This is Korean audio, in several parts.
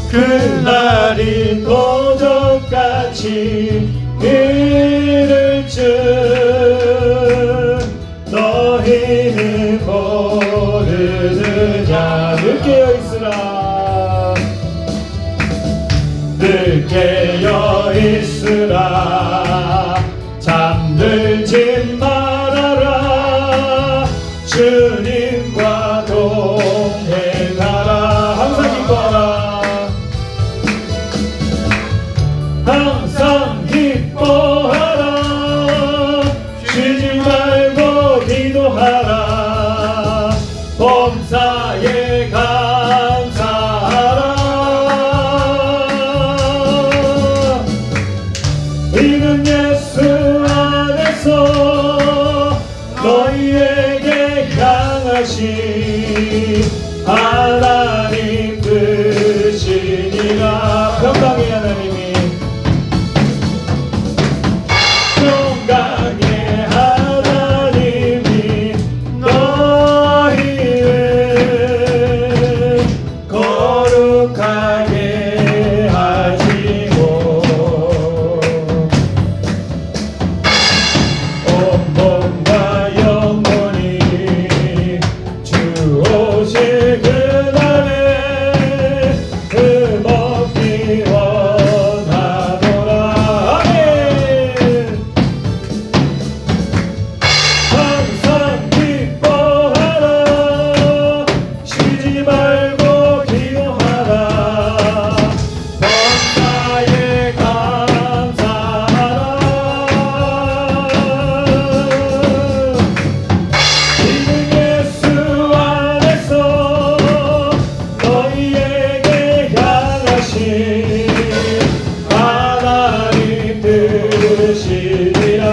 그날이 도적같이 이를 줄 너희는 모르느냐. 늘 깨어있으라 늘 깨어있으라 잠들지 말아라 주님과 동행하라. 항상 기뻐하라 항상 기뻐하라 쉬지 말고 기도하라 범사에 감사하라. 이는 예수 안에서 너희에게 향하신 하나님 뜻이니라. 평강의 하나님이 평강의 하나님이 너희를 거룩하게 하시고 온몸과 영혼이 주 오실 그날에 흠없기 원하노라. 아멘. 항상 기뻐하라 쉬지 말고 기도하라 범사에 감사하라. 이는 예수 안에서 너희에게 향하신 하나님 뜻이니라.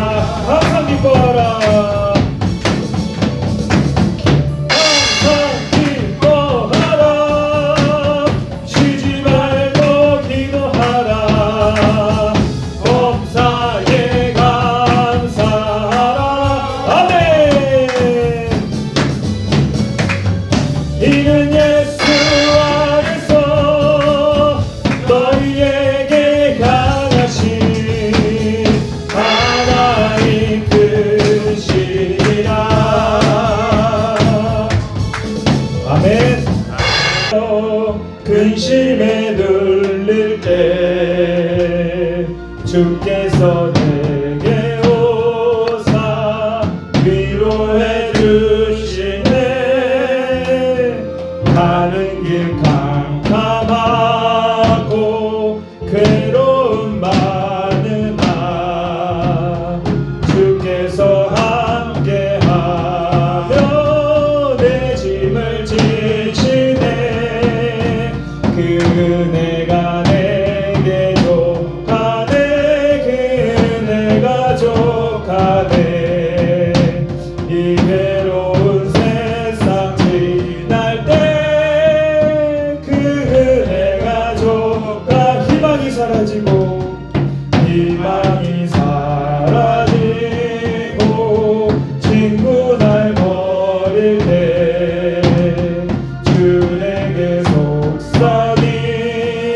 항상 기뻐하라 항상 기뻐하라 쉬지 말고 기도하라 범사에 감사하라. 아멘. 이는 예수 안에서 너희에게 향하신 하나님 뜻이니라. 아멘. 근심에 눌릴 때 주께서 내게 오사 위로해 주시네. 가는 길 캄캄하고 괴로움 많으나 주께서 함께하며 내 짐을 지시네. 그 은혜가 내게 족하네. 그 은혜가 족하네. 이 괴로운 세상 지날 때 그 은혜가 족하. 희망이 사라지고 희망이 사라지고 친구 날 버릴 때 주 내게 속삭이네.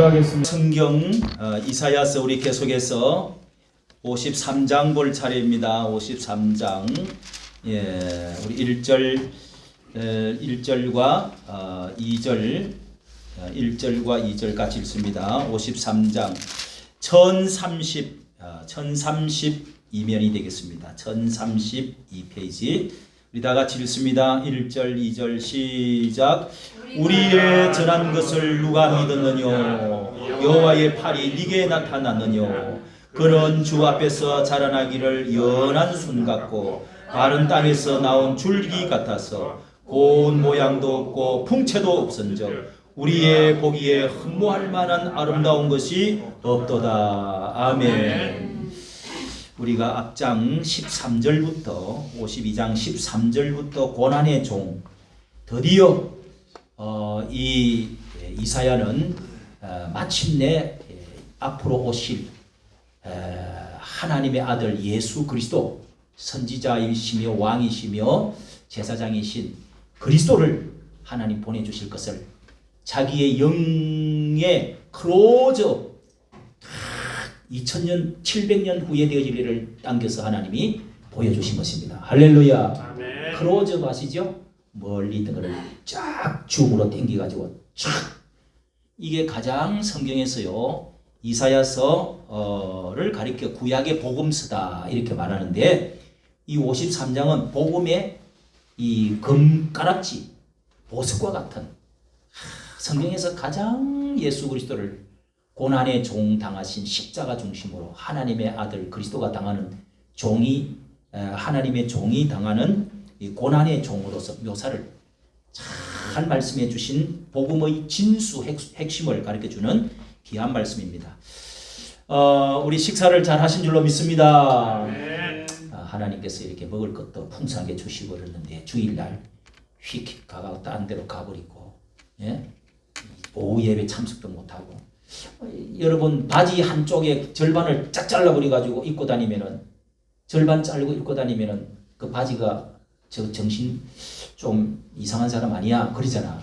기도하겠습니다. 성경 이사야서 우리 계속해서 53장 볼 차례입니다. 53장 우리 1절과 2절 1절과 2절 같이 읽습니다. 53장 1032면이 되겠습니다. 1032페이지 우리 다 같이 읽습니다. 1절 2절 시작. 우리의 전한 것을 누가 믿었느뇨? 여호와의 팔이 네게 나타났느뇨? 그는 주 앞에서 자라나기를 연한 순 같고 마른 땅에서 나온 줄기 같아서 고운 모양도 없고 풍채도 없은즉 우리의 보기에 흠모할 만한 아름다운 것이 없도다. 아멘. 우리가 앞장 13절부터 52장 13절부터 고난의 종, 드디어 이 이사야는 마침내 앞으로 오실 하나님의 아들 예수 그리스도, 선지자이시며 왕이시며 제사장이신 그리스도를 하나님 보내주실 것을 자기의 영의 크로저 2000년 700년 후에 되어질 일을 당겨서 하나님이 보여주신 것입니다. 할렐루야. 아멘. 크로저 아시죠? 멀리 있던 것을 쫙 줌으로 당겨가지고 쫙. 이게 가장 성경에서요 이사야서를 가리켜 구약의 복음서다 이렇게 말하는데, 이 53장은 복음의 이 금가락지 보석과 같은 성경에서 가장 예수 그리스도를 고난의 종 당하신 십자가 중심으로 하나님의 아들 그리스도가 당하는 종이, 하나님의 종이 당하는 이 고난의 종으로서 묘사를 잘 말씀해 주신 복음의 진수 핵심을 가르쳐주는 귀한 말씀입니다. 우리 식사를 잘 하신 줄로 믿습니다. 하나님께서 이렇게 먹을 것도 풍성하게 주시고 그러는데 주일날 휙 가가 딴 데로 가버리고, 오후 예배 참석도 못하고, 여러분 바지 한쪽에 절반을 쫙 잘라버려가지고 입고 다니면은, 절반 자르고 입고 다니면은 그 바지가 저 정신 좀 이상한 사람 아니야 그러잖아.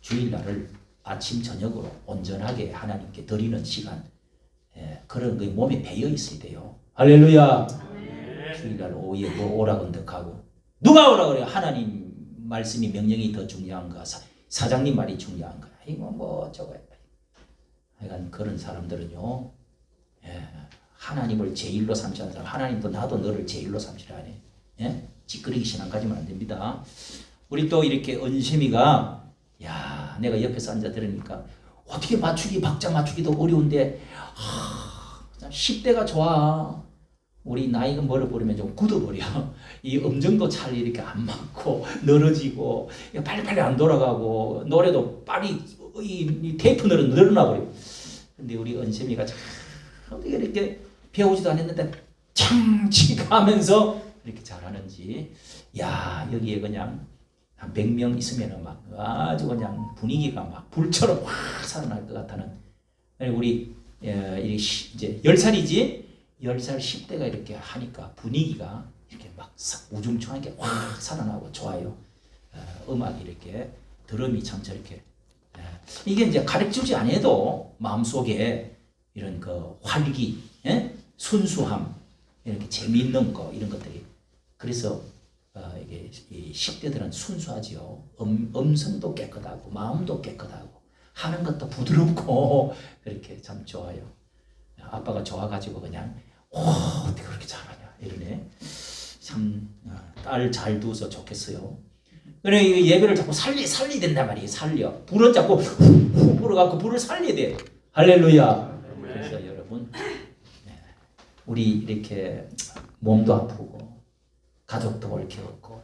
주일날을 아침 저녁으로 온전하게 하나님께 드리는 시간, 그런 게 몸에 배어 있어야 돼요. 할렐루야. 주일날 오후에 뭐 오라고 덕하고, 누가 오라 그래요? 하나님 말씀이 명령이 더 중요한가, 사장님 말이 중요한가, 이거 뭐 저거. 하여간 그런 사람들은요, 하나님을 제일로 삼지 않는 사람, 하나님도 나도 너를 제일로 삼지라 하네. 찌끄리기 신앙 가지면 안 됩니다. 우리 또 이렇게 은심이가, 야, 내가 옆에서 앉아 들으니까 어떻게 맞추기, 박자 맞추기도 어려운데 10대가 좋아. 우리 나이가 멀어버리면 좀 굳어버려. 이 음정도 잘 이렇게 안 맞고 늘어지고 빨리빨리 안 돌아가고 노래도 빨리 이 테이프늘은 늘어나버려. 근데 우리 은심이가 참 어떻게 이렇게 배우지도 않았는데 창치가면서 이렇게 잘하는지. 야, 여기에 그냥 한 100명 있으면 막 아주 그냥 분위기가 막 불처럼 확 살아날 것 같다는. 우리 이제 10살이지 10살 10대가 이렇게 하니까 분위기가 이렇게 막 우중충하게 확 살아나고 좋아요. 음악이 이렇게 드럼이 참 저렇게, 이게 이제 가르쳐주지 않아도 마음속에 이런 그 활기, 순수함, 이렇게 재미있는 거, 이런 것들이. 그래서 이게 이 10대들은 순수하지요. 음성도 깨끗하고 마음도 깨끗하고 하는 것도 부드럽고 그렇게 참 좋아요. 아빠가 좋아가지고 그냥 어떻게 그렇게 잘하냐 이러네. 참 딸 잘 두어서 좋겠어요. 그래 예배를 자꾸 살리 된단 말이에요. 살려. 불은 자꾸 후 불어갖고 불을 살려야 돼. 할렐루야. 그래서 여러분, 우리 이렇게 몸도 아프고 가족도 옳게 없고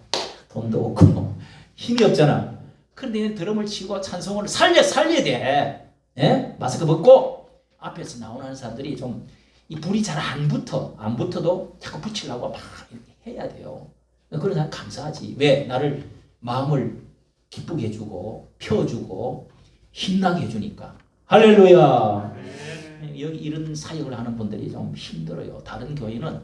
돈도 없고 힘이 없잖아. 그런데 드럼을 치고 찬송을 살려야 돼. 마스크 벗고 앞에서 나오는 사람들이 좀 이 불이 잘 안 붙어도 자꾸 붙이려고 막 이렇게 해야 돼요. 그런 사람 감사하지. 왜? 나를 마음을 기쁘게 해주고 펴주고 힘나게 해주니까. 할렐루야. 여기 이런 사역을 하는 분들이 좀 힘들어요. 다른 교회는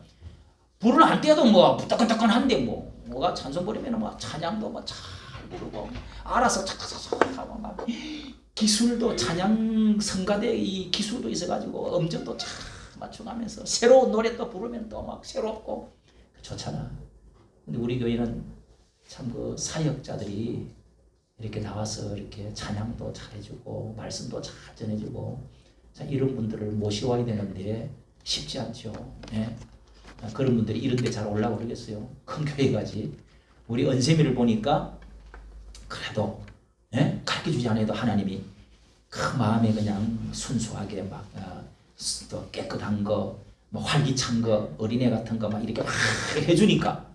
불을 안 떼도 뭐 따끈따끈한데 뭐가 찬송 부르면 뭐 찬양도 뭐 잘 부르고 알아서 착착착 하고 막 기술도 찬양 성가대 이 기술도 있어가지고 음정도 참 맞춰가면서 새로운 노래 또 부르면 또 막 새롭고 좋잖아. 근데 우리 교회는 참 그 사역자들이 이렇게 나와서 이렇게 찬양도 잘해주고 말씀도 잘 전해주고 자, 이런 분들을 모셔와야 되는데 쉽지 않죠. 예? 그런 분들이 이런 데 잘 올라오고 그러겠어요. 큰 교회 가지. 우리 은세미를 보니까 그래도 예? 가르쳐주지 않아도 하나님이 그 마음에 그냥 순수하게 막 또 깨끗한 거, 뭐 활기찬 거, 어린애 같은 거 막 이렇게 확 해주니까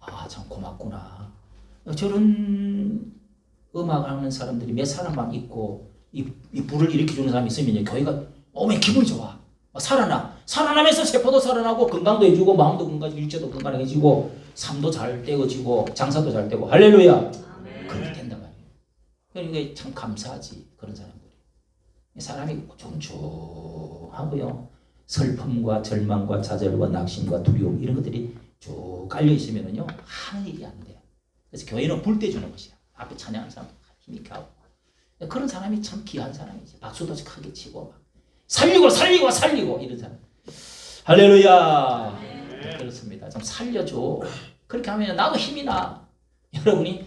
아, 참 고맙구나. 저런 음악하는 사람들이 몇 사람만 있고 이 불을 일으켜주는 사람이 있으면 교회가 오면 기분이 좋아. 살아나면서 세포도 살아나고 건강도 해주고 마음도 건강해지고 육체도 건강해지고 삶도 잘 떼어지고 장사도 잘 되고 할렐루야. 그렇게 된단 말이에요. 그러니까 참 감사하지 그런 사람들이. 사람이 중충하고요. 슬픔과 절망과 좌절과 낙심과 두려움 이런 것들이 쭉 깔려 있으면은요 하는 일이 안 돼요. 그래서 교회는 불 떼주는 것이야. 앞에 찬양하는 사람 힘있게 하고 그런 사람이 참 귀한 사람이지. 박수도 크게 치고 막 살리고 이런 사람. 할렐루야. 네, 그렇습니다. 좀 살려줘. 그렇게 하면 나도 힘이 나. 여러분이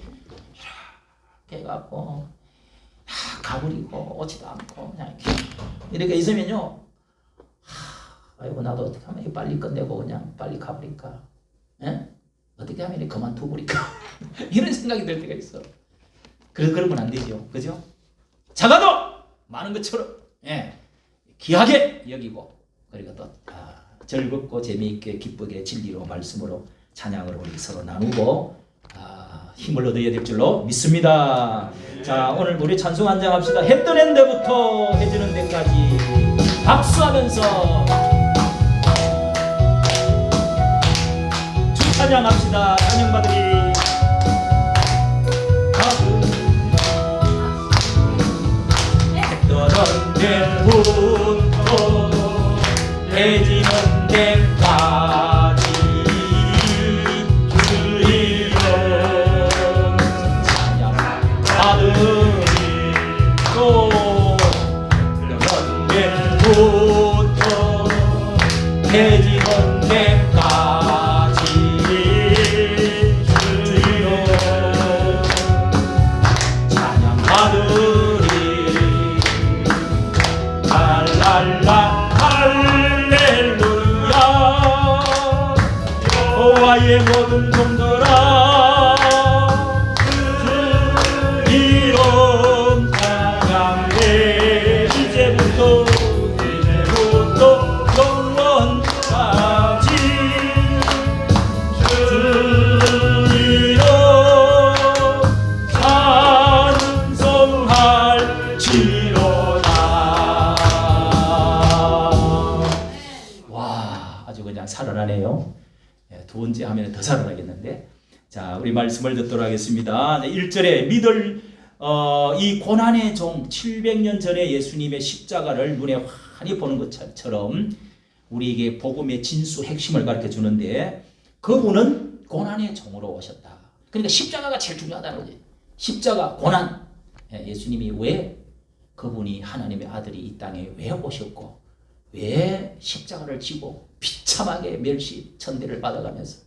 이렇게 해갖고 가버리고 오지도 않고 그냥 이렇게 있으면요. 아이고 나도 어떻게 하면 빨리 끝내고 그냥 빨리 가버릴까? 에? 어떻게 하면 그만둬버릴까? 이런 생각이 들 때가 있어. 그러면 안 되죠. 그죠? 작아도 많은 것처럼 예, 귀하게 여기고 그리고 또 즐겁고 재미있게 기쁘게 진리로 말씀으로 찬양으로 우리 서로 나누고 힘을 얻어야 될 줄로 믿습니다. 자, 오늘 우리 찬송 한 장 합시다. 해 뜨는 데부터 해 지는 데까지 박수하면서 주 찬양합시다. 찬양받으리 해 뜨는 데부터 해 지는 데까지 해지는 데까지 주여 찬양하으리 할랄라 할렐루야 여호와의 모든 종들아 주 이름 찬양해 이제부터 영원까지 주이여 찬송할지로다. 와, 아주 그냥 살아나네요. 두 번째 하면 더 살아나겠는데. 자, 우리 말씀을 듣도록 하겠습니다. 1절에 믿을 이 고난의 종 700년 전에 예수님의 십자가를 눈에 환히 보는 것처럼 우리에게 복음의 진수 핵심을 가르쳐 주는데 그분은 고난의 종으로 오셨다. 그러니까 십자가가 제일 중요하다는 거지. 십자가, 고난. 예수님이 왜 그분이 하나님의 아들이 이 땅에 왜 오셨고 왜 십자가를 지고 비참하게 멸시 천대를 받아가면서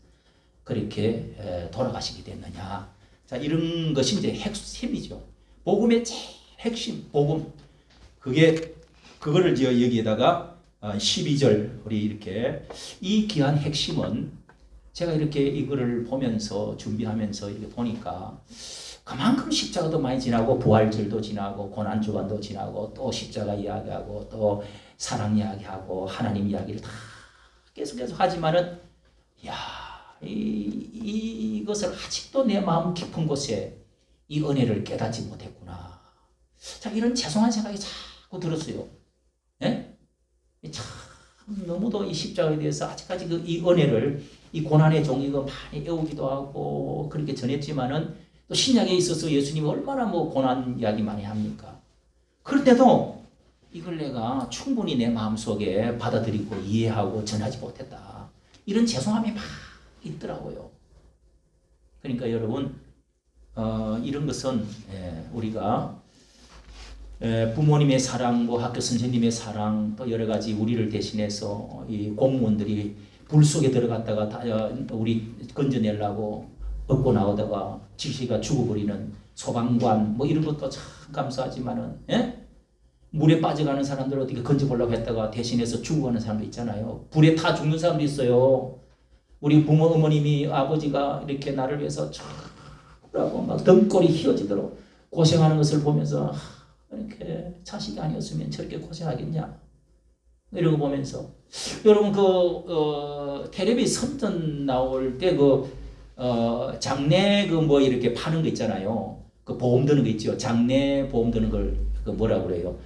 그렇게 돌아가시게 됐느냐. 자, 이런 것이 이제 핵심이죠. 복음의 제일 핵심, 복음. 그거를 여기에다가 12절 우리 이렇게 이 귀한 핵심은 제가 이렇게 이거를 보면서 준비하면서 이렇게 보니까 그만큼 십자가도 많이 지나고 부활절도 지나고 고난주간도 지나고 또 십자가 이야기하고 또 사랑 이야기하고 하나님 이야기를 다 계속 하지만은 이것을 아직도 내 마음 깊은 곳에 이 은혜를 깨닫지 못했구나. 자, 이런 죄송한 생각이 자꾸 들었어요. 예? 참 너무도 이 십자가에 대해서 아직까지 이 은혜를 이 고난의 종 이거 많이 애우기도 하고 그렇게 전했지만은 또 신약에 있어서 예수님이 얼마나 뭐 고난 이야기 많이 합니까? 그런데도 이걸 내가 충분히 내 마음속에 받아들이고 이해하고 전하지 못했다. 이런 죄송함이 막 있더라고요. 그러니까 여러분 이런 것은 우리가 부모님의 사랑, 뭐 학교 선생님의 사랑, 또 여러 가지 우리를 대신해서 이 공무원들이 불 속에 들어갔다가 우리 건져내려고 얻고 나오다가 지시가 죽어버리는 소방관 뭐 이런 것도 참 감사하지만은 물에 빠져가는 사람들 어떻게 건져보려고 했다가 대신해서 죽어가는 사람도 있잖아요. 불에 타 죽는 사람도 있어요. 우리 부모 어머님이 아버지가 이렇게 나를 위해서 쫙라고 막 등골이 휘어지도록 고생하는 것을 보면서 이렇게 자식이 아니었으면 저렇게 고생하겠냐 이런 거 보면서 여러분 텔레비 선전 나올 때 장례 뭐 이렇게 파는 거 있잖아요. 그 보험 드는 거 있죠. 장례 보험 드는 걸 뭐라 그래요?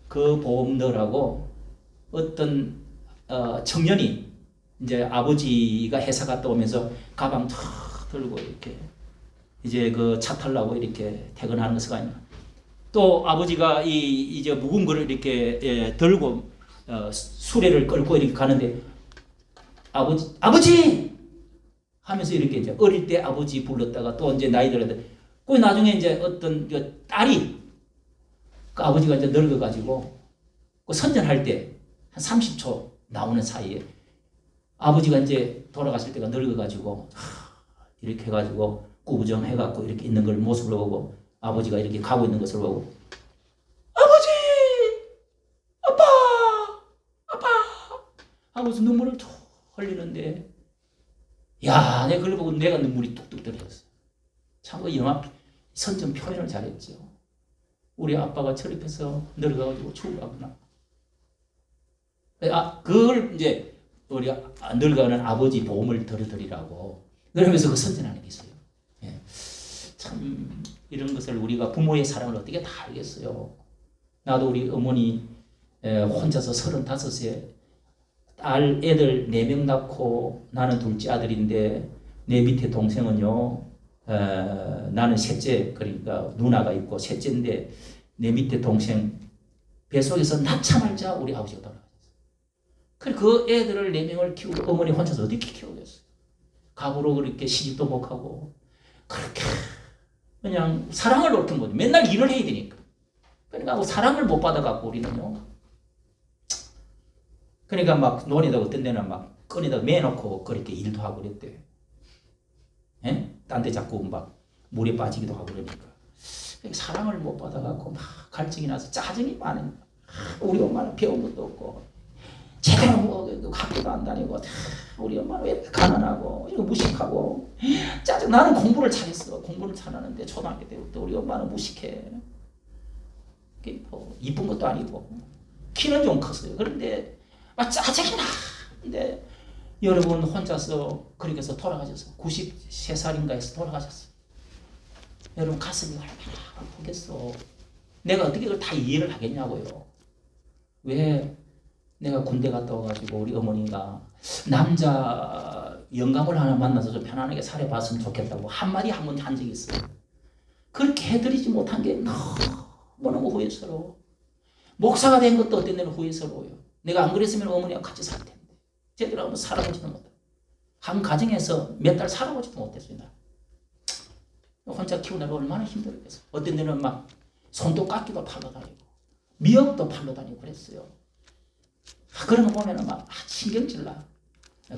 그 보험 넣으라고 어떤 청년이 이제 아버지가 회사 갔다 오면서 가방 탁 들고 이렇게 이제 그 차 타려고 이렇게 퇴근하는 것이 아니라 또 아버지가 이제 묵은 거를 이렇게 들고 수레를 끌고 이렇게 가는데 아버지 하면서 이렇게 이제 어릴 때 아버지 불렀다가 또 이제 나이 들었는데 그 나중에 이제 어떤 딸이 그 아버지가 이제 늙어가지고 그 선전할 때 한 30초 나오는 사이에 아버지가 이제 돌아가실 때가 늙어가지고 이렇게 해가지고 꾸부정해갖고 이렇게 있는 걸 모습을 보고 아버지가 이렇게 가고 있는 것을 보고 아버지 아빠 하고서 눈물을 툭 흘리는데 야 내가 그걸 보고 내가 눈물이 뚝뚝 떨어졌어. 참 그 영화 선전 표현을 잘했죠. 우리 아빠가 저립해서 늙어가지고 죽어가구나. 그걸 이제 우리 늙어가는 아버지 보험을 들어드리라고 그러면서 그 선전하는 게 있어요. 예. 참 이런 것을 우리가 부모의 사랑을 어떻게 다 알겠어요. 나도 우리 어머니 혼자서 35세 딸 애들 4명 낳고 나는 둘째 아들인데 내 밑에 동생은요 나는 셋째 그러니까 누나가 있고 셋째인데 내 밑에 동생 뱃속에서 낳자 말자 우리 아버지가 돌아가셨어요. 그 애들을 4명을 키우고 어머니 혼자서 어떻게 키우겠어요. 가구로 그렇게 시집도 못 하고 그렇게 그냥 사랑을 놓던 거죠. 맨날 일을 해야 되니까. 그러니까 사랑을 못 받아갖고 우리는요. 그러니까 막 논에다 어떤 데는 막 꺼내다 매놓고 그렇게 일도 하고 그랬대. 딴 데 자꾸 막 물에 빠지기도 하고 그러니까. 사랑을 못 받아갖고 막 갈증이 나서 짜증이 많은 거야. 우리 엄마는 배운 것도 없고 제대로 뭐 학교도 안 다니고 우리 엄마는 왜 가난하고 이거 무식하고 짜증. 나는 공부를 잘했어. 공부를 잘하는데 초등학교 때부터 우리 엄마는 무식해. 뭐 이쁜 것도 아니고 키는 좀 컸어요. 그런데 막 짜증이 나. 근데 여러분 혼자서 그렇게 해서 돌아가셨어. 93살인가 해서 돌아가셨어. 여러분 가슴이 얼마나 아프겠어. 내가 어떻게 그걸 다 이해를 하겠냐고요. 왜 내가 군대 갔다 와가지고 우리 어머니가 남자 영감을 하나 만나서 좀 편안하게 살아봤으면 좋겠다고 한마디 한 번 한 적이 있어요. 그렇게 해드리지 못한 게 너무너무 후회스러워. 목사가 된 것도 어떤 데는 후회스러워요. 내가 안 그랬으면 어머니와 같이 살 텐데 제대로 한번 살아보지도 못하고 한 가정에서 몇 달 살아보지도 못했어요. 나 혼자 키우느라 얼마나 힘들었겠어. 어떤 데는 막 손도 깎기도 팔러 다니고 미역도 팔러 다니고 그랬어요. 그런 거 보면은 막 신경질 나.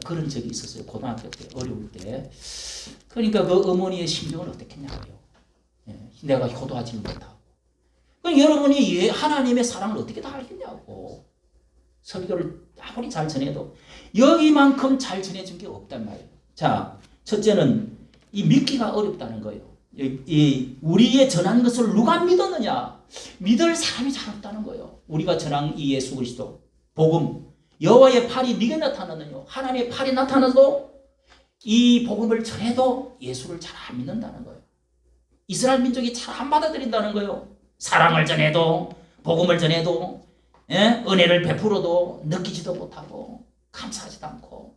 그런 적이 있었어요. 고등학교 때 어려울 때. 그러니까 그 어머니의 심정을 어떻게 했냐고요. 내가 효도하지 못하고. 그럼 여러분이 하나님의 사랑을 어떻게 다 알겠냐고. 설교를 아무리 잘 전해도 여기만큼 잘 전해준 게 없단 말이에요. 자, 첫째는 이 믿기가 어렵다는 거예요. 우리의 전한 것을 누가 믿었느냐? 믿을 사람이 잘 없다는 거예요. 우리가 전한 이 예수 그리스도 복음, 여호와의 팔이 네게 나타나느냐? 하나님의 팔이 나타나도 이 복음을 전해도 예수를 잘 안 믿는다는 거예요. 이스라엘 민족이 잘 안 받아들인다는 거예요. 사랑을 전해도 복음을 전해도 은혜를 베풀어도 느끼지도 못하고 감사하지도 않고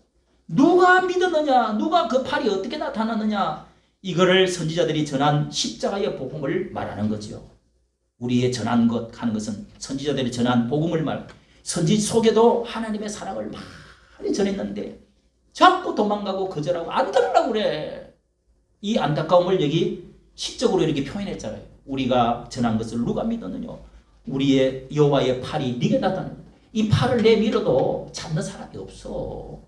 누가 믿었느냐? 누가 그 팔이 어떻게 나타났느냐? 이거를 선지자들이 전한 십자가의 복음을 말하는 거죠. 우리의 전한 것 하는 것은 선지자들이 전한 복음을 선지 속에도 하나님의 사랑을 많이 전했는데 자꾸 도망가고 거절하고 안 들으려고 그래. 이 안타까움을 여기 시적으로 이렇게 표현했잖아요. 우리가 전한 것을 누가 믿었느냐? 우리의 여호와의 팔이 네게 나타나. 이 팔을 내밀어도 찾는 사람이 없어.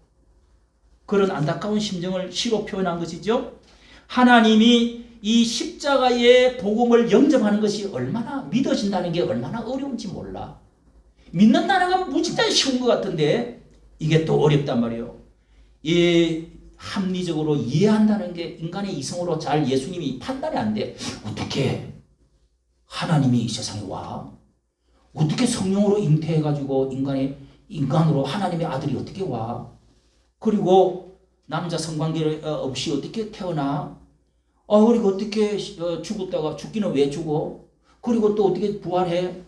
그런 안타까운 심정을 시로 표현한 것이죠. 하나님이 이 십자가의 복음을 영접하는 것이 얼마나 믿어진다는 게 얼마나 어려운지 몰라. 믿는다는 건 무지하게 쉬운 것 같은데 이게 또 어렵단 말이에요. 이 합리적으로 이해한다는 게 인간의 이성으로 잘 예수님이 판단이 안 돼. 어떻게 하나님이 이 세상에 와? 어떻게 성령으로 잉태해가지고 인간으로 하나님의 아들이 어떻게 와? 그리고 남자 성관계 없이 어떻게 태어나? 그리고 어떻게 죽었다가 죽기는 왜 죽어? 그리고 또 어떻게 부활해?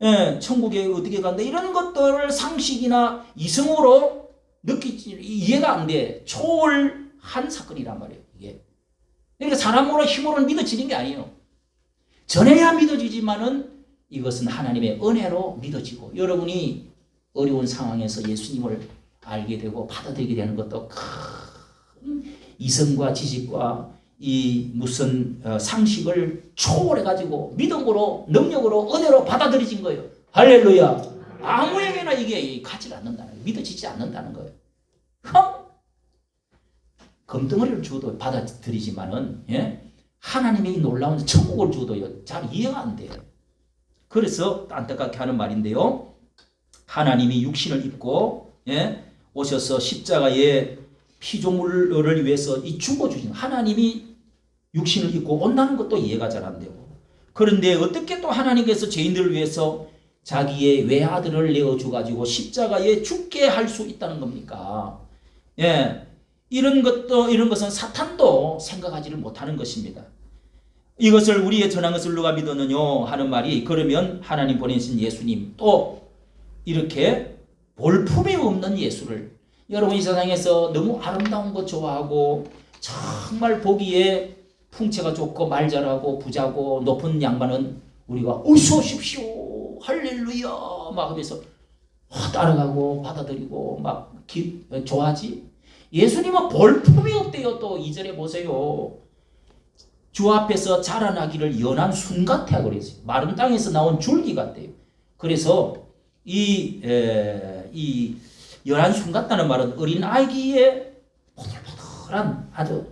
예, 천국에 어떻게 간다? 이런 것들을 상식이나 이성으로 이해가 안 돼. 초월한 사건이란 말이에요. 이게. 그러니까 사람으로 힘으로는 믿어지는 게 아니에요. 전해야 믿어지지만은 이것은 하나님의 은혜로 믿어지고 여러분이 어려운 상황에서 예수님을 알게 되고 받아들이게 되는 것도 큰 이성과 지식과 이 무슨 상식을 초월해가지고 믿음으로 능력으로 은혜로 받아들여진 거예요. 할렐루야. 아무에게나 이게 가지 않는다는 거예요. 믿어지지 않는다는 거예요. 금덩어리를 주어도 받아들이지만은 하나님의 이 놀라운 천국을 주어도 잘 이해가 안 돼요. 그래서 안타깝게 하는 말인데요. 하나님이 육신을 입고 오셔서 십자가의 피조물을 위해서 이 죽어주신 하나님이 육신을 입고 온다는 것도 이해가 잘 안 되고 그런데 어떻게 또 하나님께서 죄인들을 위해서 자기의 외아들을 내어주가지고 십자가에 죽게 할 수 있다는 겁니까? 이런 것은 사탄도 생각하지를 못하는 것입니다. 이것을 우리의 전한 것을 누가 믿었느냐 하는 말이 그러면 하나님 보내신 예수님 또 이렇게 볼품이 없는 예수를 여러분 이 세상에서 너무 아름다운 것 좋아하고 정말 보기에 풍채가 좋고 말 잘하고 부자고 높은 양반은 우리가 어서 오십시오 할렐루야 막 하면서 따라가고 받아들이고 막 좋아하지. 예수님은 볼품이 없대요. 또 2절에 보세요. 주 앞에서 자라나기를 연한 순 같아 그랬어요. 마른 땅에서 나온 줄기 같대요. 그래서 이 연한 순 같다는 말은 어린 아기의 포들포들한 아주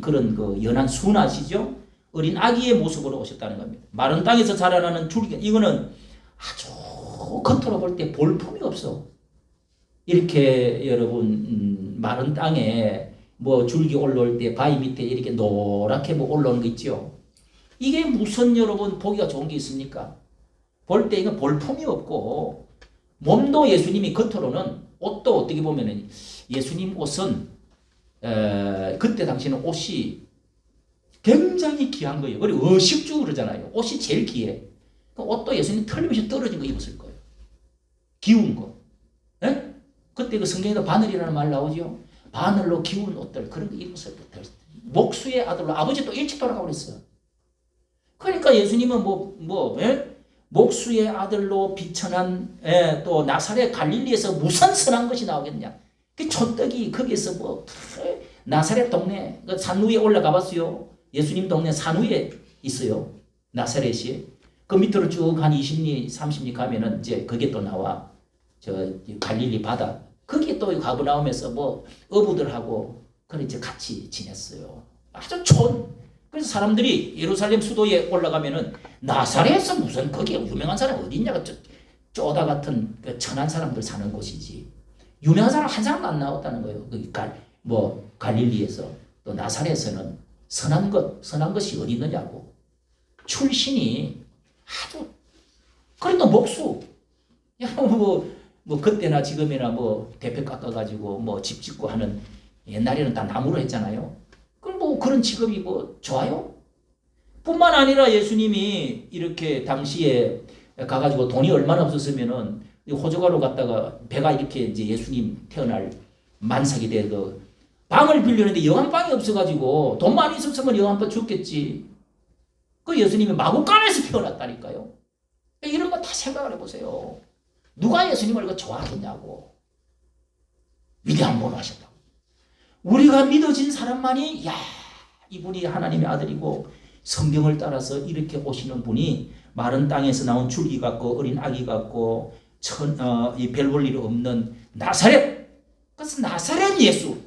그런 연한 순 아시죠? 어린 아기의 모습으로 오셨다는 겁니다. 마른 땅에서 자라나는 줄기 이거는 아주 겉으로 볼 때 볼품이 없어. 이렇게 여러분 마른 땅에 줄기 올라올 때 바위 밑에 이렇게 노랗게 올라오는 거 있죠. 이게 무슨 여러분 보기가 좋은 게 있습니까? 볼 때 이건 볼품이 없고 몸도 예수님이 겉으로는 옷도 어떻게 보면은 예수님 옷은 그때 당시는 옷이 굉장히 귀한 거예요. 그리고 의식주 그러잖아요. 옷이 제일 귀해. 옷도 예수님 틀림없이 떨어진 거 입었을 거예요. 기운 거. 그때 그 성경에도 바늘이라는 말 나오죠. 바늘로 기운 옷들 그런 거 입었을 때 목수의 아들로 아버지 또 일찍 돌아가고 그랬어요. 그러니까 예수님은 목수의 아들로 비천한 또 나사렛 갈릴리에서 무슨 선한 것이 나오겠냐. 그 촌떡이 거기에서 나사렛 동네 그 산 위에 올라가 봤어요. 예수님 동네 산 위에 있어요. 나사렛이. 그 밑으로 쭉 한 20리 30리 가면은 이제 그게 또 나와. 저 갈릴리 바다. 거기 또 가고 나오면서 어부들하고 그렇게 같이 지냈어요. 아주 그래서 사람들이 예루살렘 수도에 올라가면은 나사렛에서 무슨 거기에 유명한 사람 어디 있냐가 쪼다 같은 그 천한 사람들 사는 곳이지. 유명한 사람 한 사람도 안 나왔다는 거예요. 갈릴리에서 또 나사렛에서는 선한 것이 어디 있느냐고. 출신이 아주 그래도 목수. 그때나 지금이나 대패 깎아가지고 집 짓고 하는 옛날에는 다 나무로 했잖아요. 그럼 그런 직업이 좋아요? 뿐만 아니라 예수님이 이렇게 당시에 가가지고 돈이 얼마나 없었으면은 호주가로 갔다가 배가 이렇게 이제 예수님 태어날 만삭이 돼서 방을 빌렸는데 영안방이 없어가지고 돈 많이 있었으면 영안방 줬겠지. 그 예수님이 마구간에서 태어났다니까요. 이런 거 다 생각을 해보세요. 누가 예수님을 이거 좋아하겠냐고. 위대한 분을 하셨다고. 우리가 믿어진 사람만이 이분이 하나님의 아들이고 성경을 따라서 이렇게 오시는 분이 마른 땅에서 나온 줄기 같고 어린 아기 같고 이 별 볼 일 없는 나사렛. 그래서 나사렛 예수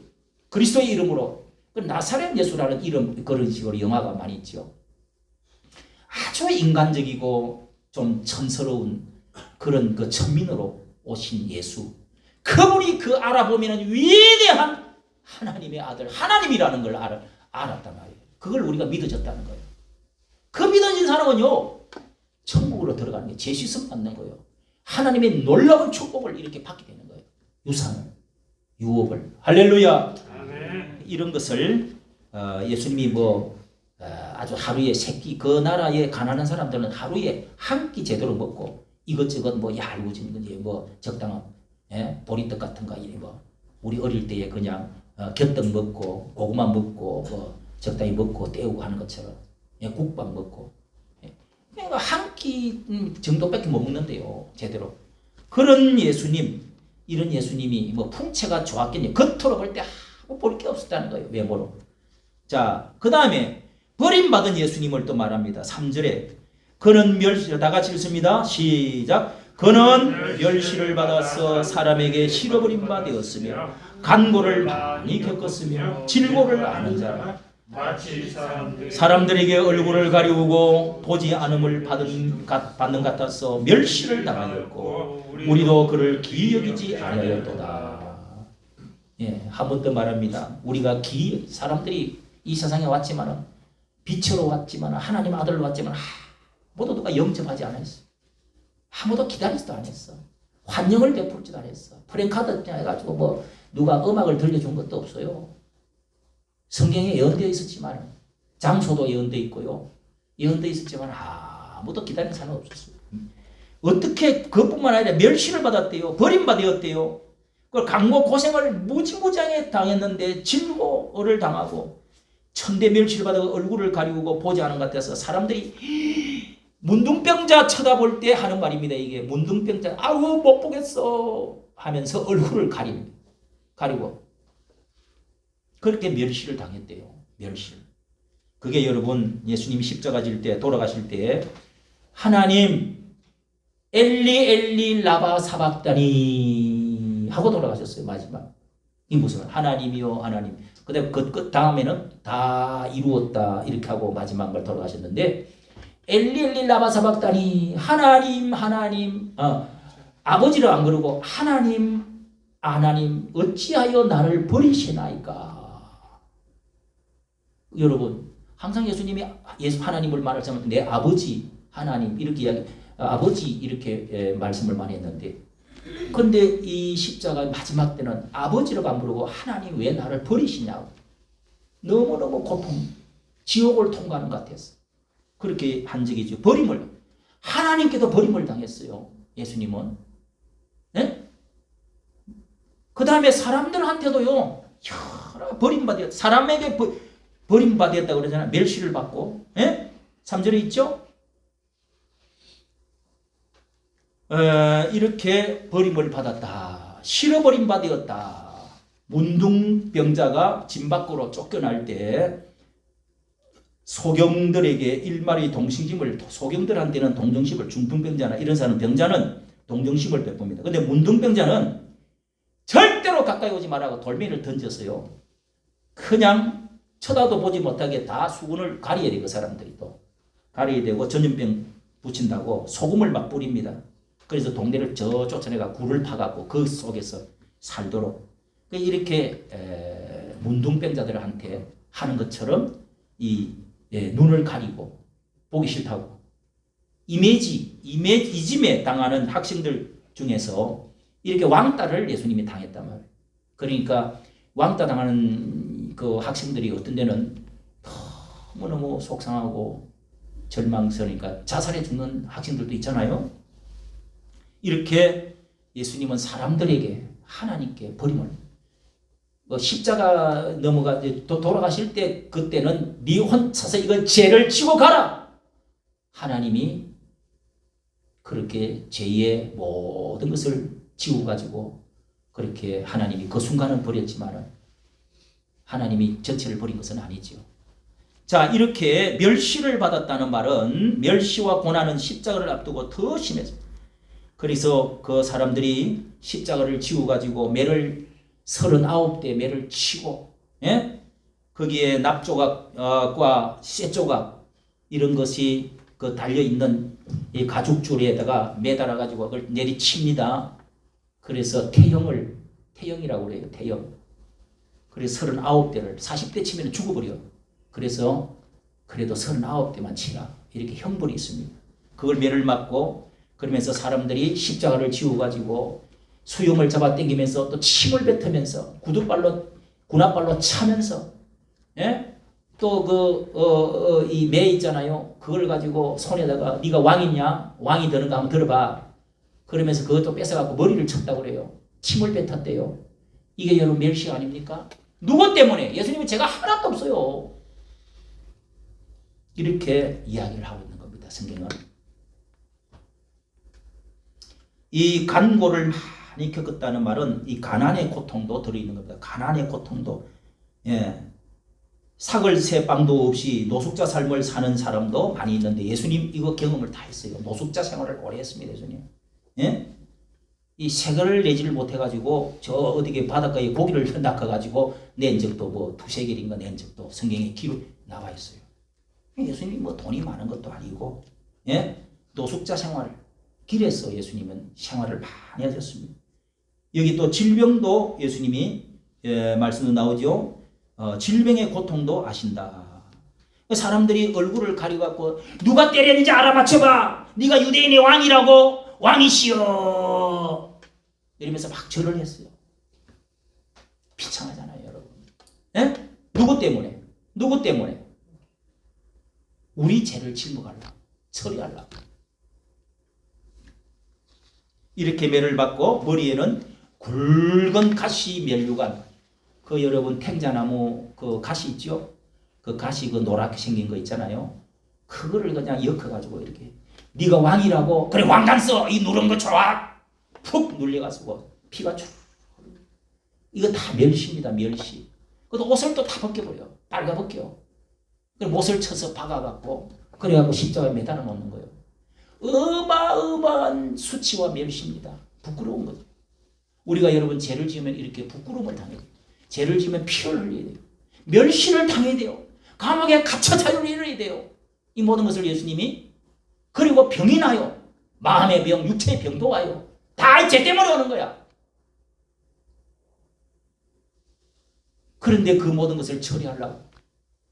그리스도의 이름으로 그 나사렛 예수라는 이름 그런 식으로 영화가 많이 있죠. 아주 인간적이고 좀 천스러운 그런 그 천민으로 오신 예수. 그분이 그 알아보면 위대한 하나님의 아들 하나님이라는 걸 알았단 말이에요. 그걸 우리가 믿어졌다는 거예요. 그 믿어진 사람은요 천국으로 들어가는 게 제시선 받는 거예요. 하나님의 놀라운 축복을 이렇게 받게 되는 거예요. 유산을, 유업을. 할렐루야. 아멘. 이런 것을 예수님이 아주 하루에 세끼 그 나라에 가난한 사람들은 하루에 한 끼 제대로 먹고 이것저것 얄궂은 건지 적당한 보리떡 같은 거 우리 어릴 때에 그냥 곁떡 먹고 고구마 먹고 적당히 먹고 때우고 하는 것처럼 국밥 먹고 한 끼 정도밖에 못 먹는데요 제대로. 그런 예수님 이런 예수님이 풍채가 좋았겠냐 겉으로 볼 때 볼 게 없었다는 거예요 외모로. 자 그 다음에 버림받은 예수님을 또 말합니다. 3절에 그는 다 같이 읽습니다. 시작. 그는 멸시를 받아서 사람에게 실어버린 바 되었으며 간고를 많이 겪었으며 질고를 아는 자라. 마치 사람들에게 얼굴을 가리우고 보지 않음을 받는 같아서 멸시를 당하였고 우리도 그를 기이 여기지 아니하였도다. 한 번 더 말합니다. 우리가 사람들이 이 세상에 왔지만 빛으로 왔지만 하나님 아들로 왔지만 아무도 누가 영접하지 않았어. 아무도 기다리지도 않았어. 환영을 베풀지도 않았어. 프랭카드 해가지고 누가 음악을 들려준 것도 없어요. 성경에 예언되어 있었지만 장소도 예언되어 있고요. 예언되어 있었지만 아무도 기다리는 사람은 없었어요. 어떻게 그뿐만 아니라 멸시를 받았대요. 버림받았대요. 그걸 강고 고생을 무지무지하게 당했는데 질고를 당하고 천대 멸시를 받아 얼굴을 가리우고 보지 않은 것 같아서 사람들이 문둥병자 쳐다볼 때 하는 말입니다. 이게 문둥병자 아우 못 보겠어 하면서 얼굴을 가리고 그렇게 멸시를 당했대요. 멸시를. 그게 여러분 예수님이 십자가 질 때 돌아가실 때 하나님 엘리 엘리 라바 사박다니 하고 돌아가셨어요. 마지막. 이 무슨 하나님이요 하나님. 그다음에 그 다음에는 다 이루었다 이렇게 하고 마지막 걸 돌아가셨는데 엘리 엘리 라바 사박다니 하나님 아버지를 안 그러고 하나님 어찌하여 나를 버리시나이까. 여러분 항상 예수님이 하나님을 말할 때는 내 아버지 하나님 이렇게 이야기 아버지 이렇게 말씀을 많이 했는데 근데 이 십자가 마지막 때는 아버지라고 안 부르고 하나님 왜 나를 버리시냐고 너무너무 고통 지옥을 통과하는 것 같았어. 그렇게 한 적이죠. 하나님께도 버림을 당했어요. 예수님은. 네? 그 다음에 사람들한테도요 버림받았 사람에게 버림받았다고 그러잖아요. 멸시를 받고. 예? 3절에 있죠? 이렇게 버림을 받았다. 실어버림 받았다. 문둥병자가 진 밖으로 쫓겨날 때 소경들에게 일말의 동정심을 소경들한테는 동정심을 중풍병자나 이런 사람 병자는 동정심을 베풉니다. 근데 문둥병자는 절대로 가까이 오지 말라고 돌멩이를 던졌어요. 그냥 쳐다도 보지 못하게 다 수군을 가려야 돼. 그 사람들이 또 가려야 되고 전염병 붙인다고 소금을 막 뿌립니다. 그래서 동네를 쫓아내가 굴을 파갖고 그 속에서 살도록 이렇게 문둥병자들한테 하는 것처럼 눈을 가리고 보기 싫다고 이즘에 당하는 학생들 중에서 이렇게 왕따를 예수님이 당했단 말이에요. 그러니까 왕따 당하는 그 학생들이 어떤 데는 너무너무 속상하고 절망스러우니까 자살해 죽는 학생들도 있잖아요. 이렇게 예수님은 사람들에게 하나님께 버림을 십자가 넘어가 돌아가실 때 그때는 네 혼자서 이거 죄를 지고 가라. 하나님이 그렇게 죄의 모든 것을 지고 가지고 그렇게 하나님이 그 순간은 버렸지만 하나님이 전체를 버린 것은 아니죠. 자, 이렇게 멸시를 받았다는 말은 멸시와 고난은 십자가를 앞두고 더 심해집니다. 그래서 그 사람들이 십자가를 지고 가지고 매를 39대 매를 치고, 예? 거기에 납조각과 쇠조각 이런 것이 그 달려 있는 이 가죽줄에다가 매달아 가지고 그걸 내리칩니다. 그래서 태형이라고 그래요. 태형. 그래서 39대를 40대 치면 죽어버려. 그래서 그래도 39대만 치라. 이렇게 형벌이 있습니다. 그걸 매를 맞고 그러면서 사람들이 십자가를 지고 가지고 수염을 잡아 당기면서 또 침을 뱉으면서 군홧발로 차면서, 예? 또 이 매 있잖아요. 그걸 가지고 손에다가 네가 왕이냐? 왕이 되는가 한번 들어봐. 그러면서 그것도 뺏어갖고 머리를 쳤다고 그래요. 침을 뱉었대요. 이게 여러분 멸시 아닙니까? 누구 때문에? 예수님은 죄가 하나도 없어요. 이렇게 이야기를 하고 있는 겁니다. 성경은. 이 간고를 많이 겪었다는 말은 이 가난의 고통도 들어있는 겁니다. 가난의 고통도. 예. 사글새 빵도 없이 노숙자 삶을 사는 사람도 많이 있는데 예수님 이거 경험을 다 했어요. 노숙자 생활을 오래 했습니다. 예수님. 예? 이 새걸을 내지를 못해가지고 저 어디게 바닷가에 고기를 낚아가지고 낸 적도 뭐 2세겔인가 낸 적도 성경에 기록 나와 있어요. 예수님 뭐 돈이 많은 것도 아니고, 예? 노숙자 생활 길에서 예수님은 생활을 많이 하셨습니다. 여기 또 질병도 예수님이 말씀도 나오죠. 질병의 고통도 아신다. 사람들이 얼굴을 가려갖고 누가 때렸는지 알아맞혀봐. 네가 유대인의 왕이라고. 왕이시여. 이러면서 막 절을 했어요. 비참하잖아요, 여러분. 예? 누구 때문에? 누구 때문에? 우리 죄를 짊어가려고, 처리하려고. 이렇게 매를 받고 머리에는 굵은 가시 면류관, 그 여러분 탱자나무 그 가시 있죠? 그 가시 그 노랗게 생긴 거 있잖아요. 그거를 그냥 엮어가지고 이렇게 네가 왕이라고. 그래 왕관 써. 이 누른 거 좋아. 푹 눌려가지고 피가 쭉. 이거 다 멸시입니다. 멸시. 그래도 옷을 또 다 벗겨버려. 빨가 벗겨. 그리고 못을 쳐서 박아갖고 그래갖고 십자가에 매달아 놓는 거예요. 어마어마한 수치와 멸시입니다. 부끄러운 거죠. 우리가 여러분 죄를 지으면 이렇게 부끄러움을 당해요. 죄를 지으면 피를 흘려야 돼요. 멸시를 당해야 돼요. 감옥에 갇혀 자유를 잃어야 돼요. 이 모든 것을 예수님이, 그리고 병이 나요. 마음의 병, 육체의 병도 와요. 다 죄 때문에 오는 거야. 그런데 그 모든 것을 처리하려고,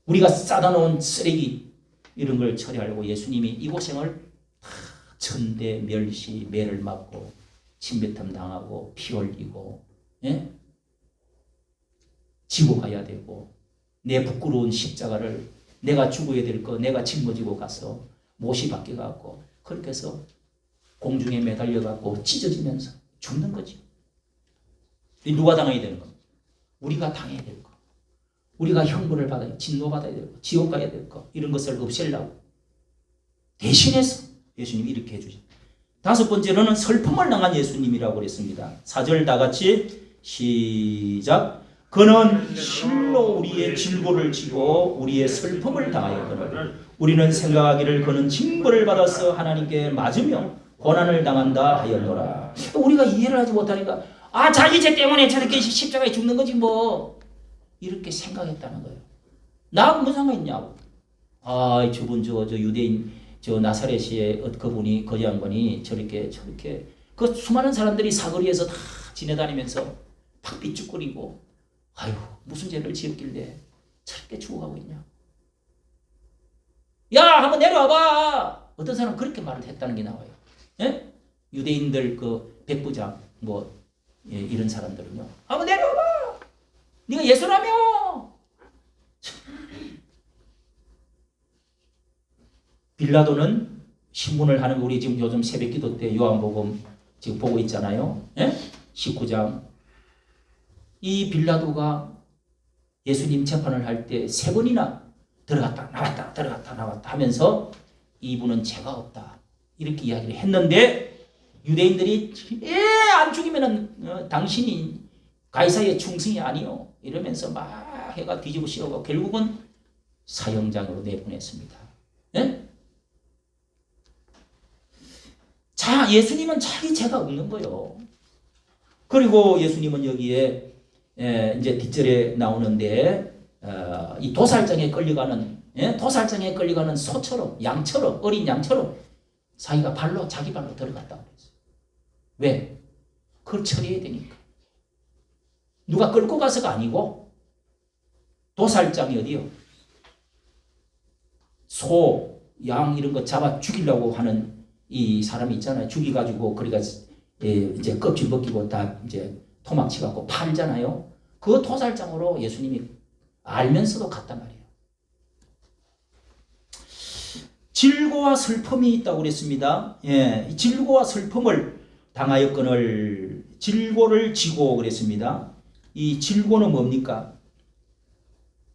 우리가 싸다 놓은 쓰레기 이런 걸 처리하려고 예수님이 이 고생을 다 천대, 멸시, 매를 맞고 침뱉음 당하고 피 흘리고, 예? 지고 가야 되고, 내 부끄러운 십자가를 내가 죽어야 될 거 내가 짊어지고 가서 못이 바뀌어갖고 그렇게 해서 공중에 매달려갖고 찢어지면서 죽는 거지. 누가 당해야 되는 거? 우리가 당해야 될 거. 우리가 형벌을 받아야, 진노받아야 될 거, 지옥 가야 될 거, 이런 것을 없애려고 대신해서 예수님이 이렇게 해주죠. 5번째로는 슬픔을 당한 예수님이라고 그랬습니다. 4절 다 같이 시작. 그는 실로 우리의 질고를 지고 우리의 슬픔을 당하였거늘 우리는 생각하기를 그는 징벌을 받아서 하나님께 맞으며 고난을 당한다 하였노라. 우리가 이해를 하지 못하니까 자기 죄 때문에 저렇게 십자가에 죽는 거지 뭐, 이렇게 생각했다는 거예요. 나하고 무슨 상관 있냐고. 저분 저 유대인 저 나사렛의 그분이, 그 양반이 저렇게 그 수많은 사람들이 사거리에서 다 지내다니면서 팍 삐죽거리고 아유 무슨 죄를 지었길래 저렇게 죽어가고 있냐. 야 한번 내려와봐. 어떤 사람은 그렇게 말을 했다는 게 나와요. 예? 유대인들 그 백부장 뭐 이런 사람들은요. 한번 내려와봐. 네가 예수라며. 빌라도는 신문을 하는 거, 우리 지금 요즘 새벽기도 때 요한복음 지금 보고 있잖아요. 예? 19장. 이 빌라도가 예수님 재판을 할 때 3번이나 들어갔다 나왔다 들어갔다 나왔다 하면서 이분은 죄가 없다 이렇게 이야기를 했는데, 유대인들이 안 죽이면은 당신이 가이사의 충성이 아니요 이러면서 막 해가 뒤집어 씌우고 결국은 사형장으로 내보냈습니다. 예? 자, 예수님은 자기 죄가 없는 거예요. 그리고 예수님은 여기에 이제 뒷절에 나오는데 이 도살장에 끌려가는 도살장에 끌려가는 소처럼 양처럼 어린 양처럼 자기 발로 들어갔다고 그랬어요. 왜? 그걸 처리해야 되니까. 누가 끌고 가서가 아니고 도살장이 어디요? 소, 양 이런 거 잡아 죽이려고 하는 이 사람이 있잖아요. 죽이가지고 그러니까 이제 껍질 벗기고 다 이제 토막치 갖고 팔잖아요. 그 도살장으로 예수님이 알면서도 갔단 말이에요. 질고와 슬픔이 있다고 그랬습니다. 예, 질고와 슬픔을 당하였거늘 질고를 지고 그랬습니다. 이 질고는 뭡니까?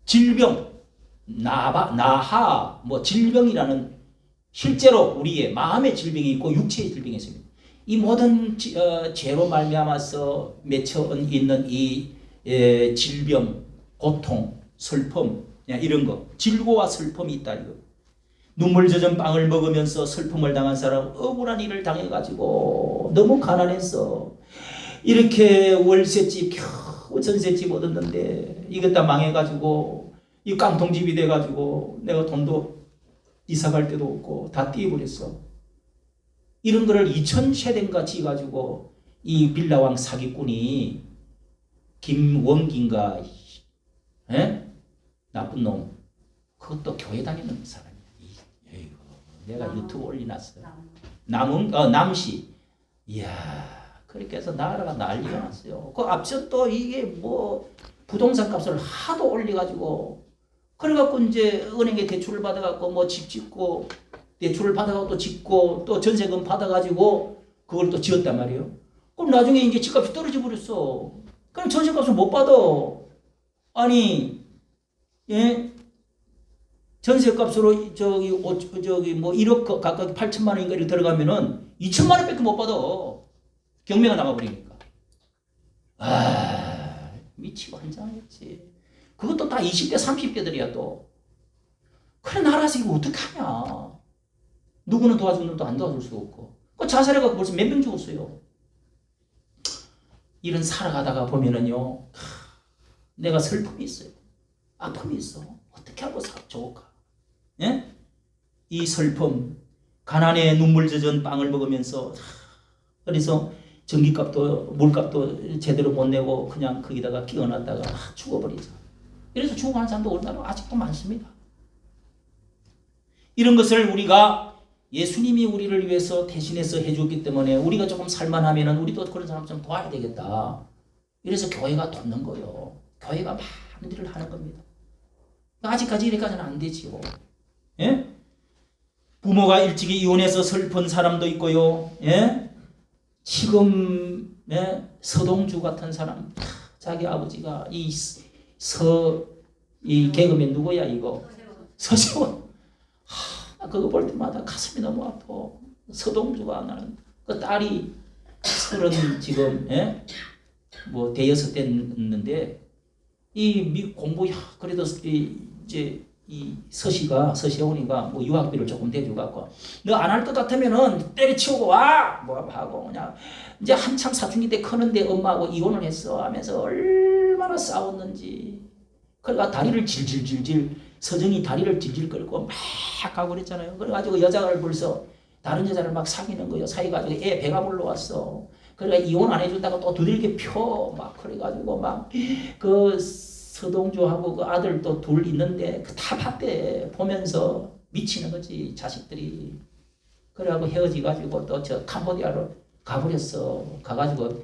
질병, 나하, 뭐 질병이라는 실제로 우리의 마음의 질병이 있고 육체의 질병이 있습니다. 이 모든 죄로 말미암아서 맺혀 있는 이 질병, 고통, 슬픔 이런 거, 질고와 슬픔이 있다 이거. 눈물 젖은 빵을 먹으면서 슬픔을 당한 사람, 억울한 일을 당해가지고 너무 가난했어. 이렇게 월세집 겨우 전세집 얻었는데 이것 다 망해가지고 이 깡통집이 돼가지고 내가 돈도 이사 갈 데도 없고 다 띄어버렸어. 이런 거를 2000세대인가 지어가지고 이 빌라왕 사기꾼이 김원기인가 나쁜 놈 그것도 교회 다니는 사람이야. 내가 유튜브 올려놨어요. 남시. 이야, 그렇게 해서 나라가 난리가 났어요. 그 앞서 또 이게 뭐 부동산 값을 하도 올려가지고 그래갖고 이제 은행에 대출을 받아갖고 뭐 집 짓고 대출을 받아갖고 또 짓고 또 전세금 받아가지고 그걸 또 지었단 말이에요. 그럼 나중에 이제 집값이 떨어져 버렸어. 그럼 전세값을 못 받아. 아니, 예? 전세값으로 저기 뭐 1억 가까이 8천만 원인가 이렇게 들어가면은 2천만 원밖에 못 받아. 경매가 나가버리니까. 아, 미치고 한장했지. 그것도 다 20대 30대들이야 또. 그래 나라에서 이거 어떡하냐. 누구는 도와주는 놈도 안 도와줄 수 없고. 그 자살해갖고 벌써 몇 명 죽었어요. 이런 살아가다가 보면은요. 내가 슬픔이 있어요. 아픔이 있어. 어떻게 하고 좋을까? 예? 이 슬픔, 가난에 눈물 젖은 빵을 먹으면서 그래서 전기값도 물값도 제대로 못 내고 그냥 거기다가 끼워놨다가 죽어버리죠. 이래서 죽어가는 사람도 얼마나 아직도 많습니다. 이런 것을 우리가 예수님이 우리를 위해서 대신해서 해줬기 때문에 우리가 조금 살만하면은 우리도 그런 사람 좀 도와야 되겠다. 이래서 교회가 돕는 거예요. 교회가 많은 일을 하는 겁니다. 아직까지 이래까지는 안 되지요. 예? 부모가 일찍이 이혼해서 슬픈 사람도 있고요. 예? 지금 서동주 같은 사람, 자기 아버지가 이 개그맨 누구야 이거? 서세원. 그거 볼 때마다 가슴이 너무 아파. 서동주가 나는 그 딸이 30 지금 뭐 대여섯 됐는데 이 공부 그래도 이제 이 서시원이가 뭐 유학비를 조금 대줘갖고 너 안 할 것 같으면은 때려치우고 와 뭐 하고 그냥 이제 한참 사춘기 때 크는데 엄마하고 이혼을 했어 하면서 얼마나 싸웠는지. 그러니까 다리를 질질질질 서정이 다리를 질질 끌고 막 가고 그랬잖아요. 그래가지고 여자를 벌써 다른 여자를 막 사귀는 거예요. 사귀가지고 애 배가 불러왔어. 그러니까 이혼 안 해준다고 또 두들겨 펴 막 그래가지고 막 그 서동주하고 그 아들 또 둘 있는데 그 다 봤대. 보면서 미치는 거지 자식들이. 그래가지고 헤어지가지고 또 저 캄보디아로 가버렸어. 가가지고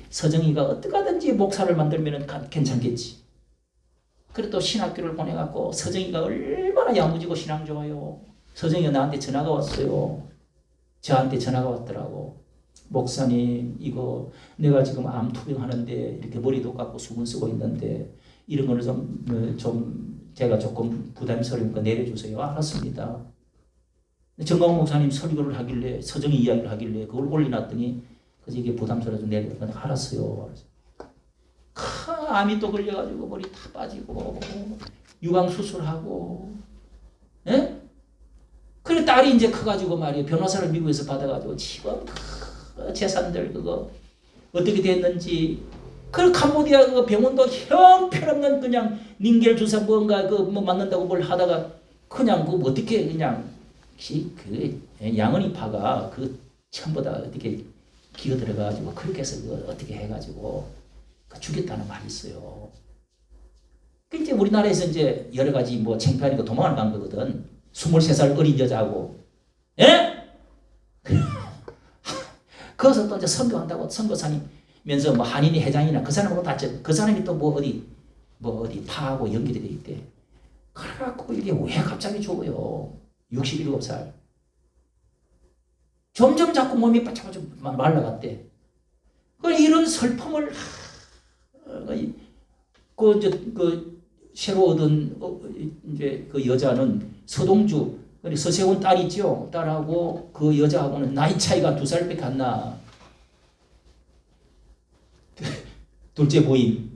서정이가 어떡하든지 목사를 만들면 괜찮겠지. 그래 또 신학교를 보내갖고 서정이가 얼마나 야무지고 신앙 좋아요. 서정이가 나한테 전화가 왔어요. 저한테 전화가 왔더라고. 목사님 이거 내가 지금 암 투병하는데 이렇게 머리도 깎고 수건 쓰고 있는데 이런 거는 좀 제가 조금 부담스러우니까 내려주세요. 알았습니다. 정광훈 목사님 설교를 하길래 서정이 이야기를 하길래 그걸 올려놨더니 그래서 이게 부담스러워서 내려줬더니 알았어요. 암이 또 걸려가지고 머리 다 빠지고 유방 수술하고, 예? 그래 딸이 이제 커가지고 말이에요. 변호사를 미국에서 받아가지고 지금 그 재산들 그거 어떻게 됐는지. 그 캄보디아 그 병원도 형편없는 그냥 닌겔 주사 뭔가 그 뭐 맞는다고 뭘 하다가 그냥 그 어떻게 그냥 그 양은이파가 그 전부 다 어떻게 기어 들어가가지고 그렇게 해서 그 어떻게 해가지고 그 죽였다는 말이 있어요. 그 이제 우리나라에서 이제 여러 가지 뭐 창피하니까 도망을 간 거거든. 23살 어린 여자하고, 예? 거기서 또 이제 선교한다고 선교사님면서 뭐 한인이 회장이나 그 사람하고 다쳤. 그 사람이 또 뭐 어디 파하고 연결이 돼 있대. 그래갖고 이게 왜 갑자기 죽어요? 67살. 점점 자꾸 몸이 바짝바짝 말라갔대. 그래 이런 슬픔을 그 새로 얻은 이제 그 여자는 서동주 서세원 딸이죠. 딸하고 그 여자하고는 나이 차이가 2살밖에 안 나. 둘째 부인.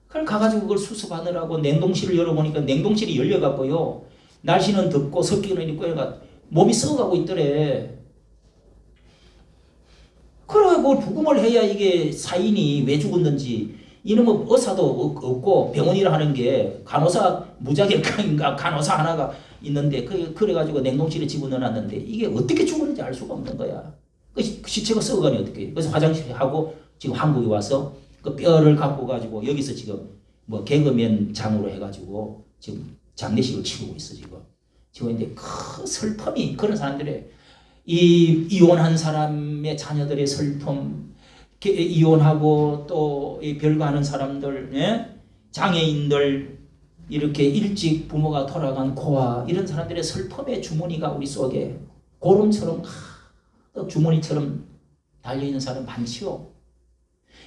그걸 가가지고 그걸 수습하느라고 냉동실을 열어보니까 냉동실이 열려갖고요. 날씨는 덥고 습기는 있고 얘가 몸이 썩어가고 있더래. 그러고 부검을 해야 이게 사인이 왜 죽었는지. 이놈은 의사도 없고 병원이라 하는 게 간호사 무자격인가 간호사 하나가 있는데 그래가지고 냉동실에 집어넣어놨는데 이게 어떻게 죽었는지 알 수가 없는 거야. 그 시체가 썩어가니 어떻게? 그래서 화장실에 하고 지금 한국에 와서 그 뼈를 갖고 가지고 여기서 지금 뭐 개그맨장으로 해가지고 지금 장례식을 치르고 있어 지금. 지금 근데 그 슬픔이 그런 사람들의 이 이혼한 사람의 자녀들의 슬픔. 이혼하고 또 별거하는 사람들, 예? 장애인들 이렇게 일찍 부모가 돌아간 고아 이런 사람들의 슬픔의 주머니가 우리 속에 고름처럼 주머니처럼 달려있는 사람 많지요.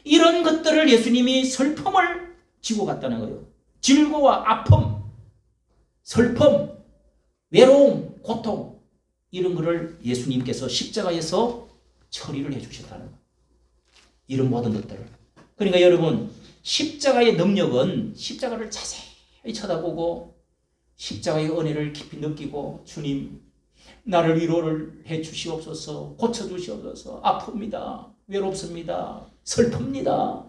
이런 것들을 예수님이 슬픔을 지고 갔다는 거예요. 질고와 아픔, 슬픔, 외로움, 고통 이런 것을 예수님께서 십자가에서 처리를 해주셨다는 거예요. 이런 모든 것들을. 그러니까 여러분 십자가의 능력은 십자가를 자세히 쳐다보고 십자가의 은혜를 깊이 느끼고 주님 나를 위로를 해 주시옵소서 고쳐 주시옵소서 아픕니다 외롭습니다 슬픕니다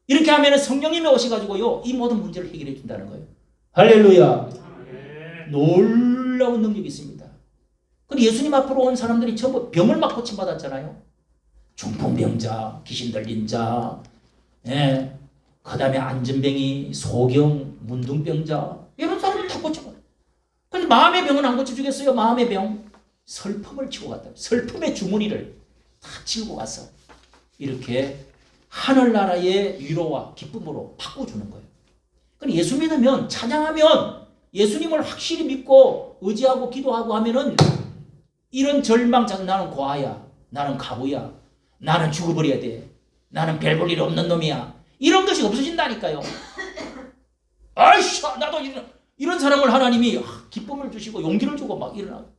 이렇게 하면 성령님이 오셔가지고요 이 모든 문제를 해결해 준다는 거예요. 할렐루야. 놀라운 능력이 있습니다. 그리고 예수님 앞으로 온 사람들이 전부 병을 막 고침받았잖아요. 중풍병자, 귀신 들린 자, 예, 그 다음에 안전병이, 소경, 문둥병자 이런 사람들 다 고쳐요. 근데 마음의 병은 안 고쳐주겠어요? 마음의 병. 슬픔을 치고 갔다. 슬픔의 주머니를 다 치고 가서 이렇게 하늘나라의 위로와 기쁨으로 바꿔주는 거예요. 그러니까 예수 믿으면 찬양하면 예수님을 확실히 믿고 의지하고 기도하고 하면은 이런 절망, 나는 고아야, 나는 가부야, 나는 죽어버려야 돼. 나는 별 볼 일 없는 놈이야. 이런 것이 없어진다니까요. 아이씨, 나도 이런 사람을 하나님이 기쁨을 주시고 용기를 주고 막 일어나고.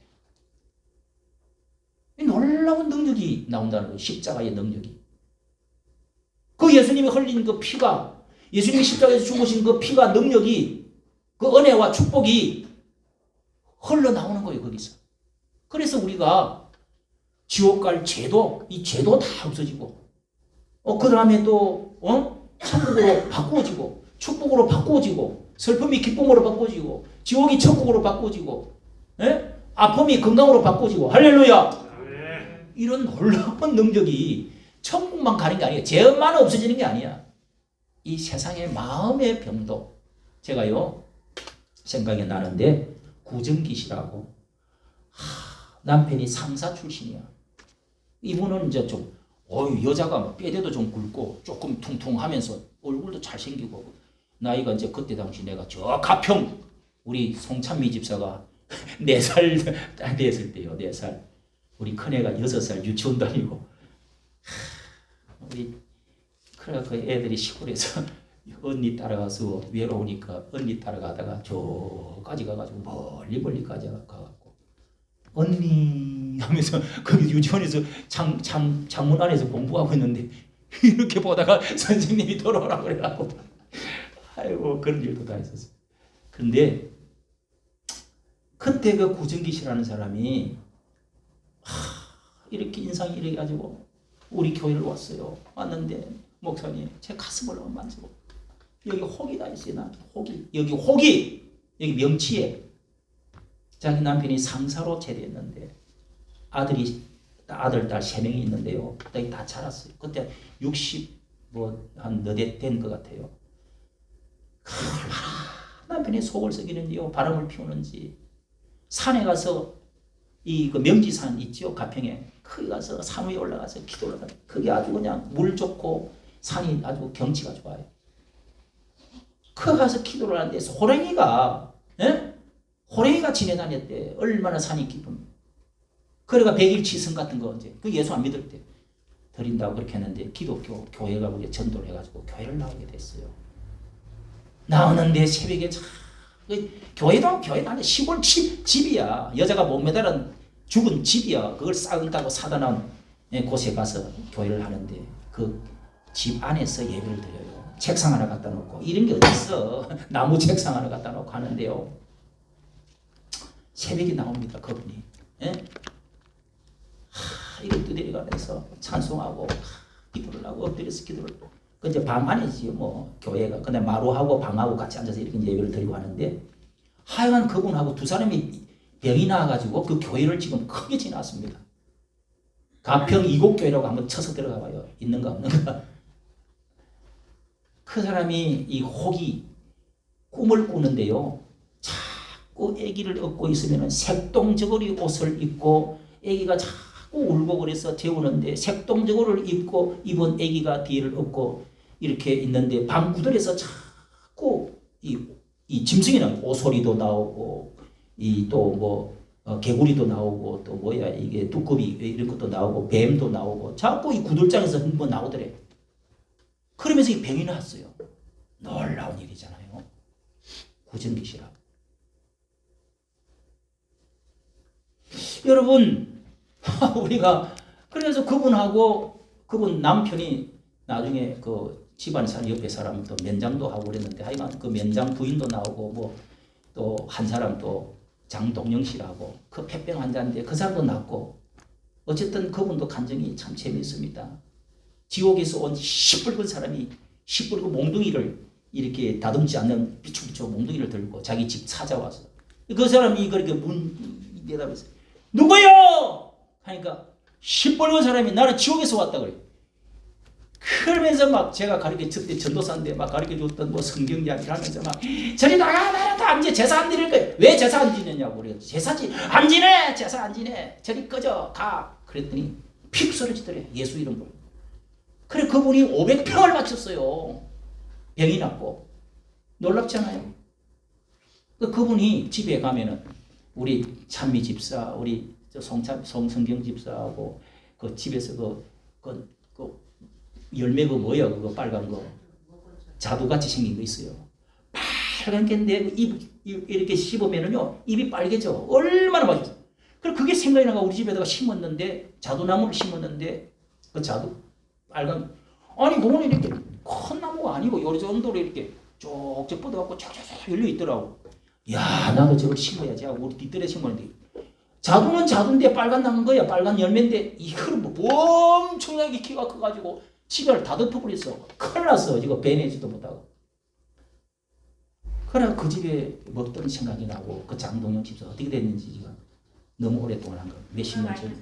놀라운 능력이 나온다는 거예요. 십자가의 능력이. 그 예수님이 흘린 그 피가, 예수님이 십자가에서 죽으신 그 피가 능력이, 그 은혜와 축복이 흘러나오는 거예요. 거기서. 그래서 우리가 지옥 갈 죄도, 이 죄도 다 없어지고, 그 다음에 또, 천국으로 바꾸어지고, 축복으로 바꾸어지고, 슬픔이 기쁨으로 바꾸어지고, 지옥이 천국으로 바꾸어지고, 예? 아픔이 건강으로 바꾸어지고, 할렐루야! 이런 놀라운 능력이 천국만 가는 게 아니에요. 죄만 없어지는 게 아니야. 이 세상의 마음의 병도, 제가요, 생각이 나는데, 구정기 씨라고, 남편이 상사 출신이야. 이분은 이제 좀 여자가 뼈대도 좀 굵고 조금 퉁퉁하면서 얼굴도 잘생기고 나이가 이제 그때 당시 내가 저 가평 우리 송찬미 집사가 4살 됐을 때요. 4살. 우리 큰애가 6살 유치원 다니고 우리 그래 그 애들이 시골에서 언니 따라가서 외로우니까 언니 따라가다가 저까지 가가지고 멀리까지 가갖고 언니 하면서 거기 유치원에서 창문 안에서 공부하고 있는데 이렇게 보다가 선생님이 돌아오라고 그래갖고 아이고 그런 일도 다 있었어요. 그런데 그때 그 구정기 씨라는 사람이 이렇게 인상이 이래 가지고 우리 교회를 왔어요. 왔는데 목사님 제 가슴을 만지고 여기 혹이 다 있어요. 나 혹이 여기 혹이 여기 명치에 자기 남편이 상사로 제대했는데 아들 딸 3명이 있는데요. 그때 다 자랐어요. 그때 60 뭐 한 너댓 된 것 같아요. 남편이 속을 썩이는지요, 바람을 피우는지 산에 가서 이 그 명지산 있죠, 가평에. 거기 가서 산 위에 올라가서 기도를 하는. 그게 아주 그냥 물 좋고 산이 아주 경치가 좋아요. 거기 가서 기도를 하는데 호랭이가 지내다녔대. 얼마나 산이 깊은. 그래가 100일 치성 같은 거 이제 그 예수 안 믿을 때 드린다고 그렇게 했는데 기독교 교회가 우리 전도를 해가지고 교회를 나오게 됐어요. 나오는데 새벽에 교회도 아니 시골 집이야. 여자가 못 매달은 죽은 집이야. 그걸 싸은다고 사다 놓은 곳에 가서 교회를 하는데 그 집 안에서 예배를 드려요. 책상 하나 갖다 놓고 이런 게 어딨어. 나무 책상 하나 갖다 놓고 하는데요. 새벽에 나옵니다. 그분이. 이걸 두드려가면서 찬송하고 기도를 하고 엎드려서 기도를 하고 그 이제 방 안이지요. 뭐 교회가 근데 마루하고 방하고 같이 앉아서 이렇게 예배를 드리고 하는데 하여간 그분하고 두 사람이 병이 나와가지고 그 교회를 지금 크게 지났습니다. 가평 이곡교회라고 한번 쳐서 들어가 봐요. 있는가 없는가. 그 사람이 이 혹이 꿈을 꾸는데요. 자꾸 아기를 업고 있으면 색동저고리 옷을 입고 아기가 자꾸 울고 그래서 재우는데 색동저고리를 입고 입은 아기가 뒤를 업고 이렇게 있는데 방구들에서 자꾸 이 짐승이나 오소리도 나오고 이 또 뭐 개구리도 나오고 또 뭐야 이게 두꺼비 이런 것도 나오고 뱀도 나오고 자꾸 이 구들장에서 한번 나오더래. 그러면서 이 병이 났어요. 놀라운 일이잖아요. 구정기시라고. 여러분 우리가 그래서 그분 남편이 나중에 그 집안 사람 옆에 사람 또 면장도 하고 그랬는데 하여간 그 면장 부인도 나오고 뭐 또 한 사람 또 장동영 씨라고 그 폐병 환자인데 그 사람도 낫고 어쨌든 그분도 간증이 참 재미있습니다. 지옥에서 온 시뻘건 사람이 시뻘건 몽둥이를 이렇게 다듬지 않는 비추비추 몽둥이를 들고 자기 집 찾아와서 그 사람이 그렇게 문 대답해서 누구요? 하니까 시뻘건 사람이 나는 지옥에서 왔다 그래. 그러면서 막 제가 그때 전도사인데 막 가르쳐 줬던 뭐 성경 이야기를 하면서 막 저리 나가 나다 이제 제사 안 드릴 거야. 왜 제사 안 지내냐고 그래요. 제사지 안 지내 제사 안 지내 저리 꺼져 가. 그랬더니 픽 쓰러지더래. 예수 이름으로. 그래 그분이 500평을 바쳤어요. 병이 났고 놀랍잖아요. 그분이 집에 가면은 우리 찬미 집사 우리 성경 집사하고 그 집에서 그 열매 그 뭐야 그거 빨간 거 자두같이 생긴 거 있어요. 빨간 게인데 입 이렇게 씹으면은요 입이 빨개져. 얼마나 맛있어. 그래 그게 생각이 나가 우리 집에다가 심었는데 자두나무를 심었는데 그 자두 빨간 아니 그거는 이렇게 큰 나무가 아니고 요 정도로 이렇게 쪽쪽 뻗어갖고 쫙쫙쫙 열려 있더라고. 야 나도 저걸 심어야지 하고 우리 뒷뜰에 심었는데 자두는 자두인데 빨간 나무인 거야. 빨간 열매인데 이걸 뭐 엄청나게 키가 커가지고 집을 다 덮어버렸어. 큰일 났어. 이거 베내지도 못하고. 그래 그 집에 먹던 생각이 나고 그 장동영 집사 어떻게 됐는지 지금 너무 오랫동안 한 거. 몇십 년 전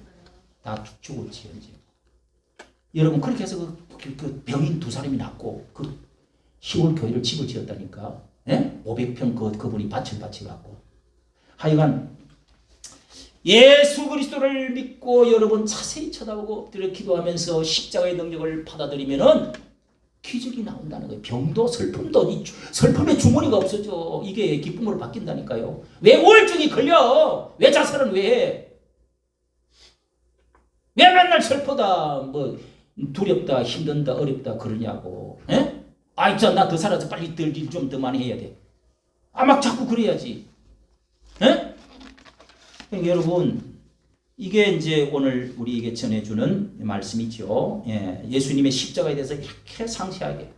다 죽었지 이제. 여러분 그렇게 해서 그 병인 두 사람이 났고 그 시골 교회를 집을 지었다니까. 예? 500평 그분이 밭을 갖고. 하여간 예수 그리스도를 믿고 여러분 자세히 쳐다보고 엎드려 기도하면서 십자가의 능력을 받아들이면은 기적이 나온다는 거예요. 병도 슬픔도 슬픔의 주머니가 없어져. 이게 기쁨으로 바뀐다니까요. 왜 우울증이 걸려? 왜 자살은 왜 해? 왜 맨날 슬프다 뭐 두렵다 힘든다 어렵다 그러냐고. 에? 아 있잖아 나 더 살아서 빨리 일 좀 더 많이 해야 돼. 아 막 자꾸 그래야지. 에? 여러분 이게 이제 오늘 우리에게 전해주는 말씀이죠. 예, 예수님의 십자가에 대해서 이렇게 상세하게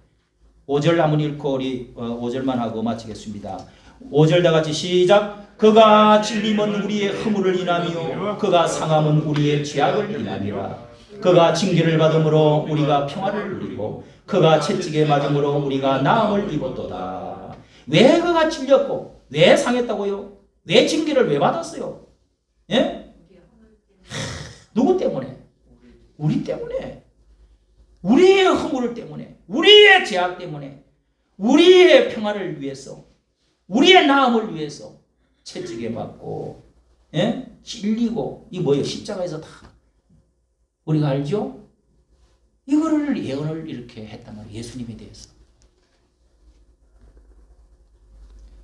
5절 한번 읽고 우리 5절만 하고 마치겠습니다. 5절 다 같이 시작. 그가 찔림은 우리의 허물을 인하며 그가 상함은 우리의 죄악을 인하니라. 그가 징계를 받음으로 우리가 평화를 누리고 그가 채찍에 맞음으로 우리가 나음을 입었도다. 왜 그가 찔렸고 왜 상했다고요? 왜 징계를 왜 받았어요? 예? 누구 때문에? 우리 때문에. 우리의 허물 때문에, 우리의 죄악 때문에, 우리의 평화를 위해서, 우리의 나음을 위해서 채찍에 맞고, 예? 찔리고, 이 뭐예요? 십자가에서 다 우리가 알죠? 이거를 예언을 이렇게 했단 말이에요. 예수님에 대해서.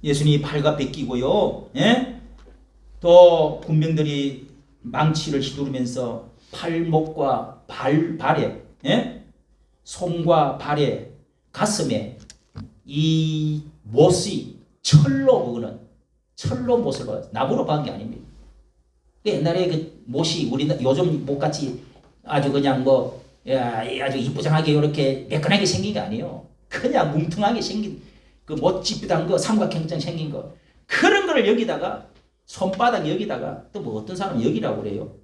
예수님이 팔과 뺏기고요. 예? 또 군병들이 망치를 휘두르면서 팔목과 발에, 예? 손과 발에, 가슴에 이 못이 철로 그거는 철로 못을 박았어요. 나무로 박은 게 아닙니다. 옛날에 그 못이 우리 요즘 못같이 아주 그냥 뭐 아주 이쁘장하게 이렇게 매끈하게 생긴 게 아니에요. 그냥 뭉퉁하게 생긴 그 못집단 거 삼각형처럼 생긴 거 그런 거를 여기다가 손바닥 여기다가 또 뭐 어떤 사람은 여기라고 그래요.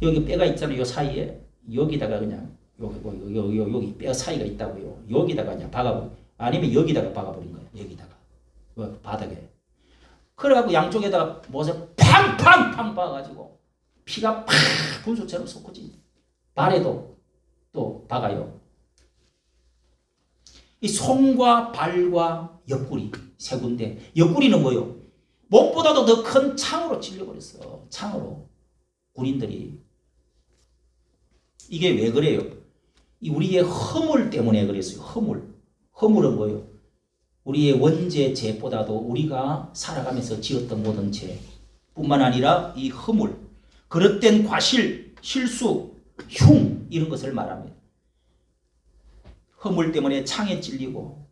여기 뼈가 있잖아요. 요 사이에 여기다가 그냥 여기 뼈 사이가 있다고요. 여기다가 그냥 박아버려. 아니면 여기다가 박아버린 거예요. 여기다가 바닥에. 그래갖고 양쪽에다가 못을 팡팡팡 박아가지고 피가 팍 분수처럼 솟구지. 발에도 또 박아요. 이 손과 발과 옆구리 세 군데. 옆구리는 뭐요? 목보다도 더 큰 창으로 찔려버렸어. 창으로. 군인들이. 이게 왜 그래요? 우리의 허물 때문에 그랬어요. 허물은 뭐예요? 우리의 원죄 죄보다도 우리가 살아가면서 지었던 모든 죄 뿐만 아니라 이 허물, 그릇된 과실, 실수, 흉 이런 것을 말합니다. 허물 때문에 창에 찔리고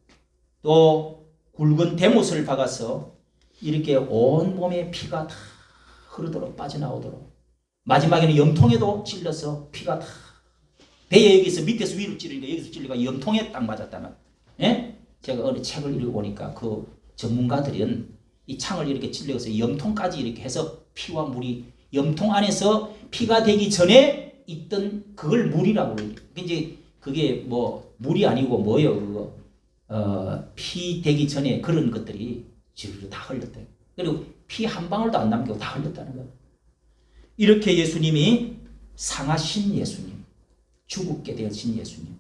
또 굵은 대못을 박아서 이렇게 온몸에 피가 다 흐르도록 빠져나오도록 마지막에는 염통에도 찔려서 피가 다 배에 여기서 밑에서 위로 찌르니까 여기서 찔리가 염통에 딱 맞았다면 예? 제가 어느 책을 읽어보니까 그 전문가들은 이 창을 이렇게 찔러서 염통까지 이렇게 해서 피와 물이 염통 안에서 피가 되기 전에 있던 그걸 물이라고 그래요. 이제 그게 뭐 물이 아니고 뭐예요 그거 피 되기 전에 그런 것들이 지금 다 흘렸대요. 그리고 피 한 방울도 안 남기고 다 흘렸다는 거예요. 이렇게 예수님이 상하신 예수님, 죽게 되신 예수님,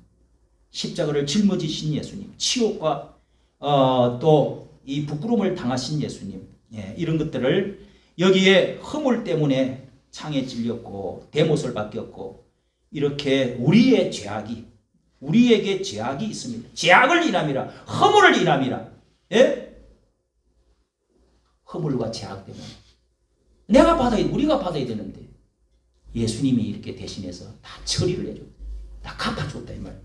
십자가를 짊어지신 예수님, 치욕과 또 이 부끄러움을 당하신 예수님, 예, 이런 것들을 여기에 허물 때문에 창에 찔렸고 대못을 받겼고 이렇게 우리의 죄악이 우리에게 죄악이 있습니다. 죄악을 인함이라 허물을 인함이라. 예? 허물과 죄악 때문에 우리가 받아야 되는데 예수님이 이렇게 대신해서 다 처리를 해줘. 다 갚아줬다 이 말.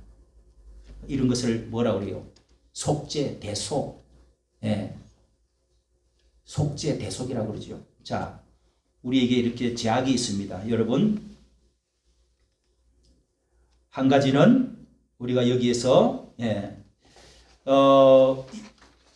이런 것을 뭐라 그래요? 속죄, 대속. 예. 속죄, 대속이라고 그러죠. 자, 우리에게 이렇게 죄악이 있습니다. 여러분, 한 가지는 우리가 여기에서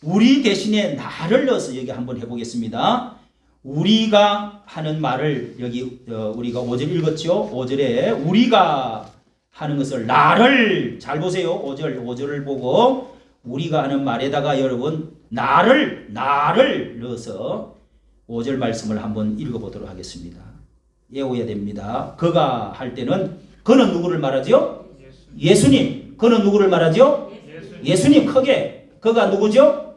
우리 대신에 나를 넣어서 여기 한번 해보겠습니다. 우리가 하는 말을 여기 우리가 5절 읽었죠? 5절에 우리가 하는 것을 나를 잘 보세요. 5절을 보고 우리가 하는 말에다가 여러분 나를 넣어서 5절 말씀을 한번 읽어보도록 하겠습니다. 외워야 됩니다. 그가 할 때는 그는 누구를 말하죠? 예수님. 그는 누구를 말하죠? 예수님 크게. 그가 누구죠?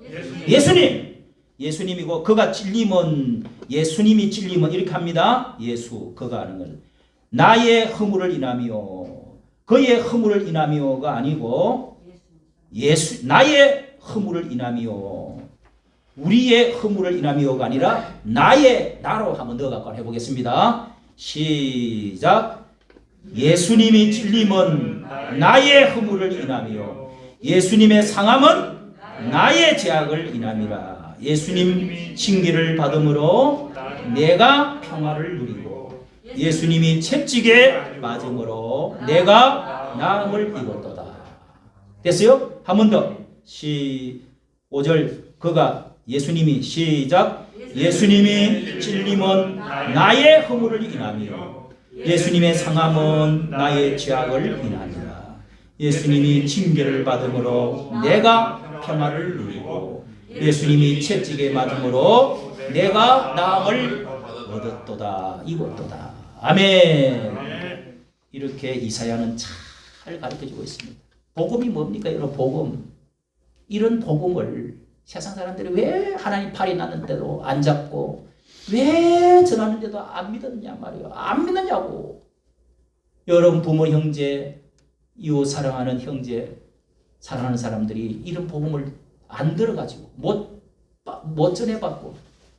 예수님. 예수님이고 그가 찔림은 예수님이 찔림은 이렇게 합니다. 예수 그가 하는 것은 나의 허물을 인하며 그의 허물을 인하며가 아니고 나의 허물을 인하며 우리의 허물을 인하며가 아니라 나로 한번 넣어갖고 해보겠습니다. 시작. 예수님이 찔림은 나의 허물을 인하며 예수님의 상함은 나의 죄악을 인함이라. 예수님 징계를 받음으로 내가 평화를 누리고 예수님이 채찍에 맞음으로 내가 나음을 입었도다. 됐어요? 한 번 더. 5절 그가 예수님이 시작. 예수님이 찔림은 나의 허물을 인하며 예수님의 상함은 나의 죄악을 인하니라. 예수님이 징계를 받음으로 내가 평화를 누리고 예수님이 채찍에 맞음으로 내가 나음을 얻었도다. 입었도다. 아멘. 이렇게 이사야는 잘 가르쳐주고 있습니다. 복음이 뭡니까? 여러분, 복음. 이런 복음을 세상 사람들이 왜 하나님 팔이 났는데도 안 잡고 왜 전하는데도 안 믿었냐 말이에요. 안 믿느냐고. 여러분 부모 형제 이웃 사랑하는 형제 사랑하는 사람들이 이런 복음을 안 들어가지고 못 전해받고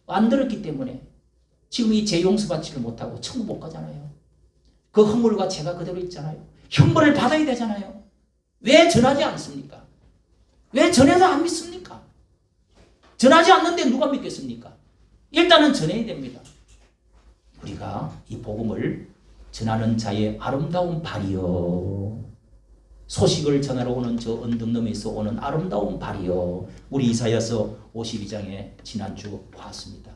안 들었기 때문에 지금 이 죄 용서받지를 못하고 천국 못 가잖아요. 그 허물과 죄가 그대로 있잖아요. 형벌을 받아야 되잖아요. 왜 전하지 않습니까? 왜 전해서 안 믿습니까? 전하지 않는데 누가 믿겠습니까? 일단은 전해야 됩니다. 우리가 이 복음을 전하는 자의 아름다운 발이요. 소식을 전하러 오는 저 언덕너머에서 오는 아름다운 발이요. 우리 이사야서 52장에 지난주 보았습니다.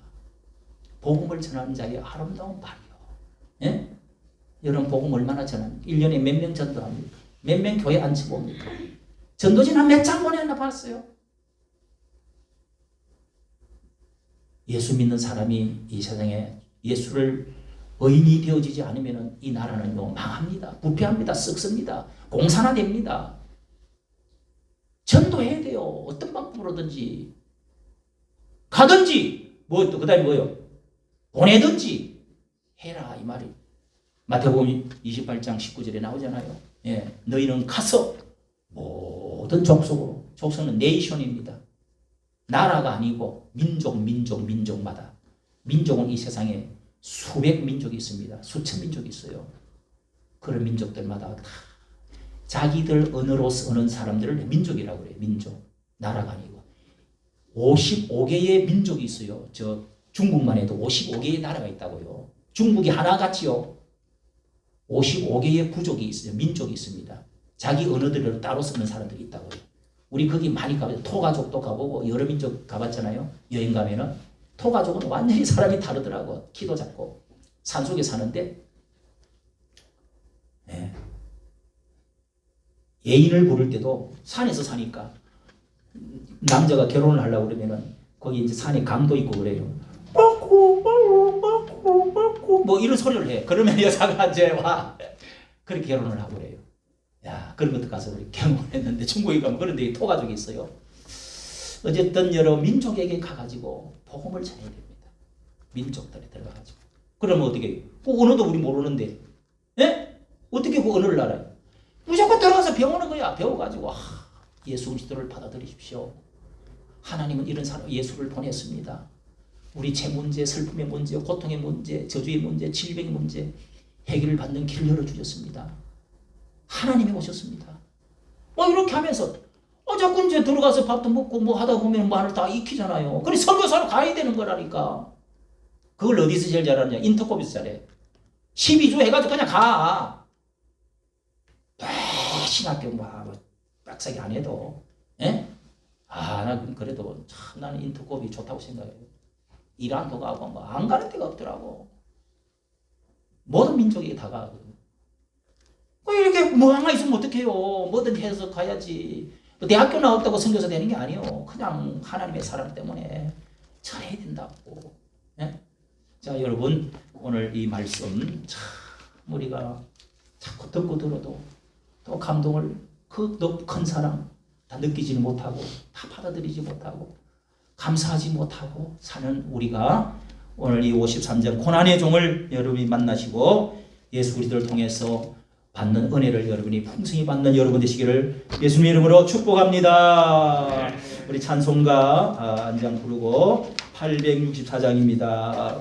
복음을 전하는 자의 아름다운 발이요. 예? 여러분 복음 얼마나 전합니까? 1년에 몇 명 전도합니까? 몇 명 교회 앉혀봅니까? 전도진 한 몇 장 보냈나 봤어요. 예수 믿는 사람이 이 세상에 예수를 의인이 되어지지 않으면 이 나라는요 망합니다. 부패합니다. 썩습니다. 공산화됩니다. 전도해야 돼요. 어떤 방법으로든지 가든지 그 다음에 뭐요? 보내든지 해라 이 말이 마태복음 28장 19절에 나오잖아요. 예, 너희는 가서 모든 족속은 네이션입니다. 나라가 아니고 민족마다 민족은 이 세상에 수백 민족이 있습니다. 수천 민족이 있어요. 그런 민족들마다 다 자기들 언어로 쓰는 사람들을 민족이라고 그래요. 민족. 나라가 아니고 55개의 민족이 있어요. 저 중국만 해도 55개의 나라가 있다고요. 중국이 하나같이요. 55개의 부족이 있어요. 민족이 있습니다. 자기 언어들을 따로 쓰는 사람들이 있다고요. 우리 거기 많이 가봤죠. 토가족도 가보고 여러 민족 가봤잖아요. 여행 가면은 토가족은 완전히 사람이 다르더라고. 키도 작고 산속에 사는데 네. 예인을 부를 때도 산에서 사니까 남자가 결혼을 하려고 그러면은 거기 이제 산에 강도 있고 그래요. 뭐 이런 소리를 해. 그러면 여자가 이제 와 그렇게 결혼을 하고 그래요. 야, 그런 것도 가서 우리 경험했는데 중국에 가면 그런 데 토가족이 있어요. 어쨌든 여러 민족에게 가가지고 복음을 전해야 됩니다. 민족들에 들어가가지고. 그러면 어떻게 해요? 그 언어도 우리 모르는데, 예? 어떻게 그 언어를 알아요? 무조건 들어가서 배우는 거야. 배워가지고 예수 그리스도를 받아들이십시오. 하나님은 이런 사람 예수를 보냈습니다. 우리 죄 문제, 슬픔의 문제, 고통의 문제, 저주의 문제, 질병의 문제 해결을 받는 길을 열어주셨습니다. 하나님이 오셨습니다. 이렇게 하면서 자꾸 이제 들어가서 밥도 먹고 뭐 하다 보면 말을 다 익히잖아요. 그래 설교사로 가야 되는 거라니까. 그걸 어디서 제일 잘하느냐? 인터콤에서 잘해. 12주 해가지고 그냥 가. 신학교 뭐 빡세게 안 해도. 예? 나 그래도 참 나는 인터콤이 좋다고 생각해요. 이란도 가고 뭐 안 가는 데가 없더라고. 모든 민족이 다 가거든요. 이렇게 뭐 하나 있으면 어떡해요. 뭐든 해서 가야지. 대학교 나왔다고 선교사 되는 게 아니에요. 그냥 하나님의 사랑 때문에 전해야 된다고. 예? 자, 여러분 오늘 이 말씀 참 우리가 자꾸 듣고 들어도 또 감동을 그 큰 사랑 다 느끼지는 못하고 다 받아들이지 못하고 감사하지 못하고 사는 우리가 오늘 이 53장 고난의 종을 여러분이 만나시고 예수 그리스도를 통해서 받는 은혜를 여러분이 풍성히 받는 여러분 되시기를 예수님의 이름으로 축복합니다. 우리 찬송가 한 장 부르고 864장입니다.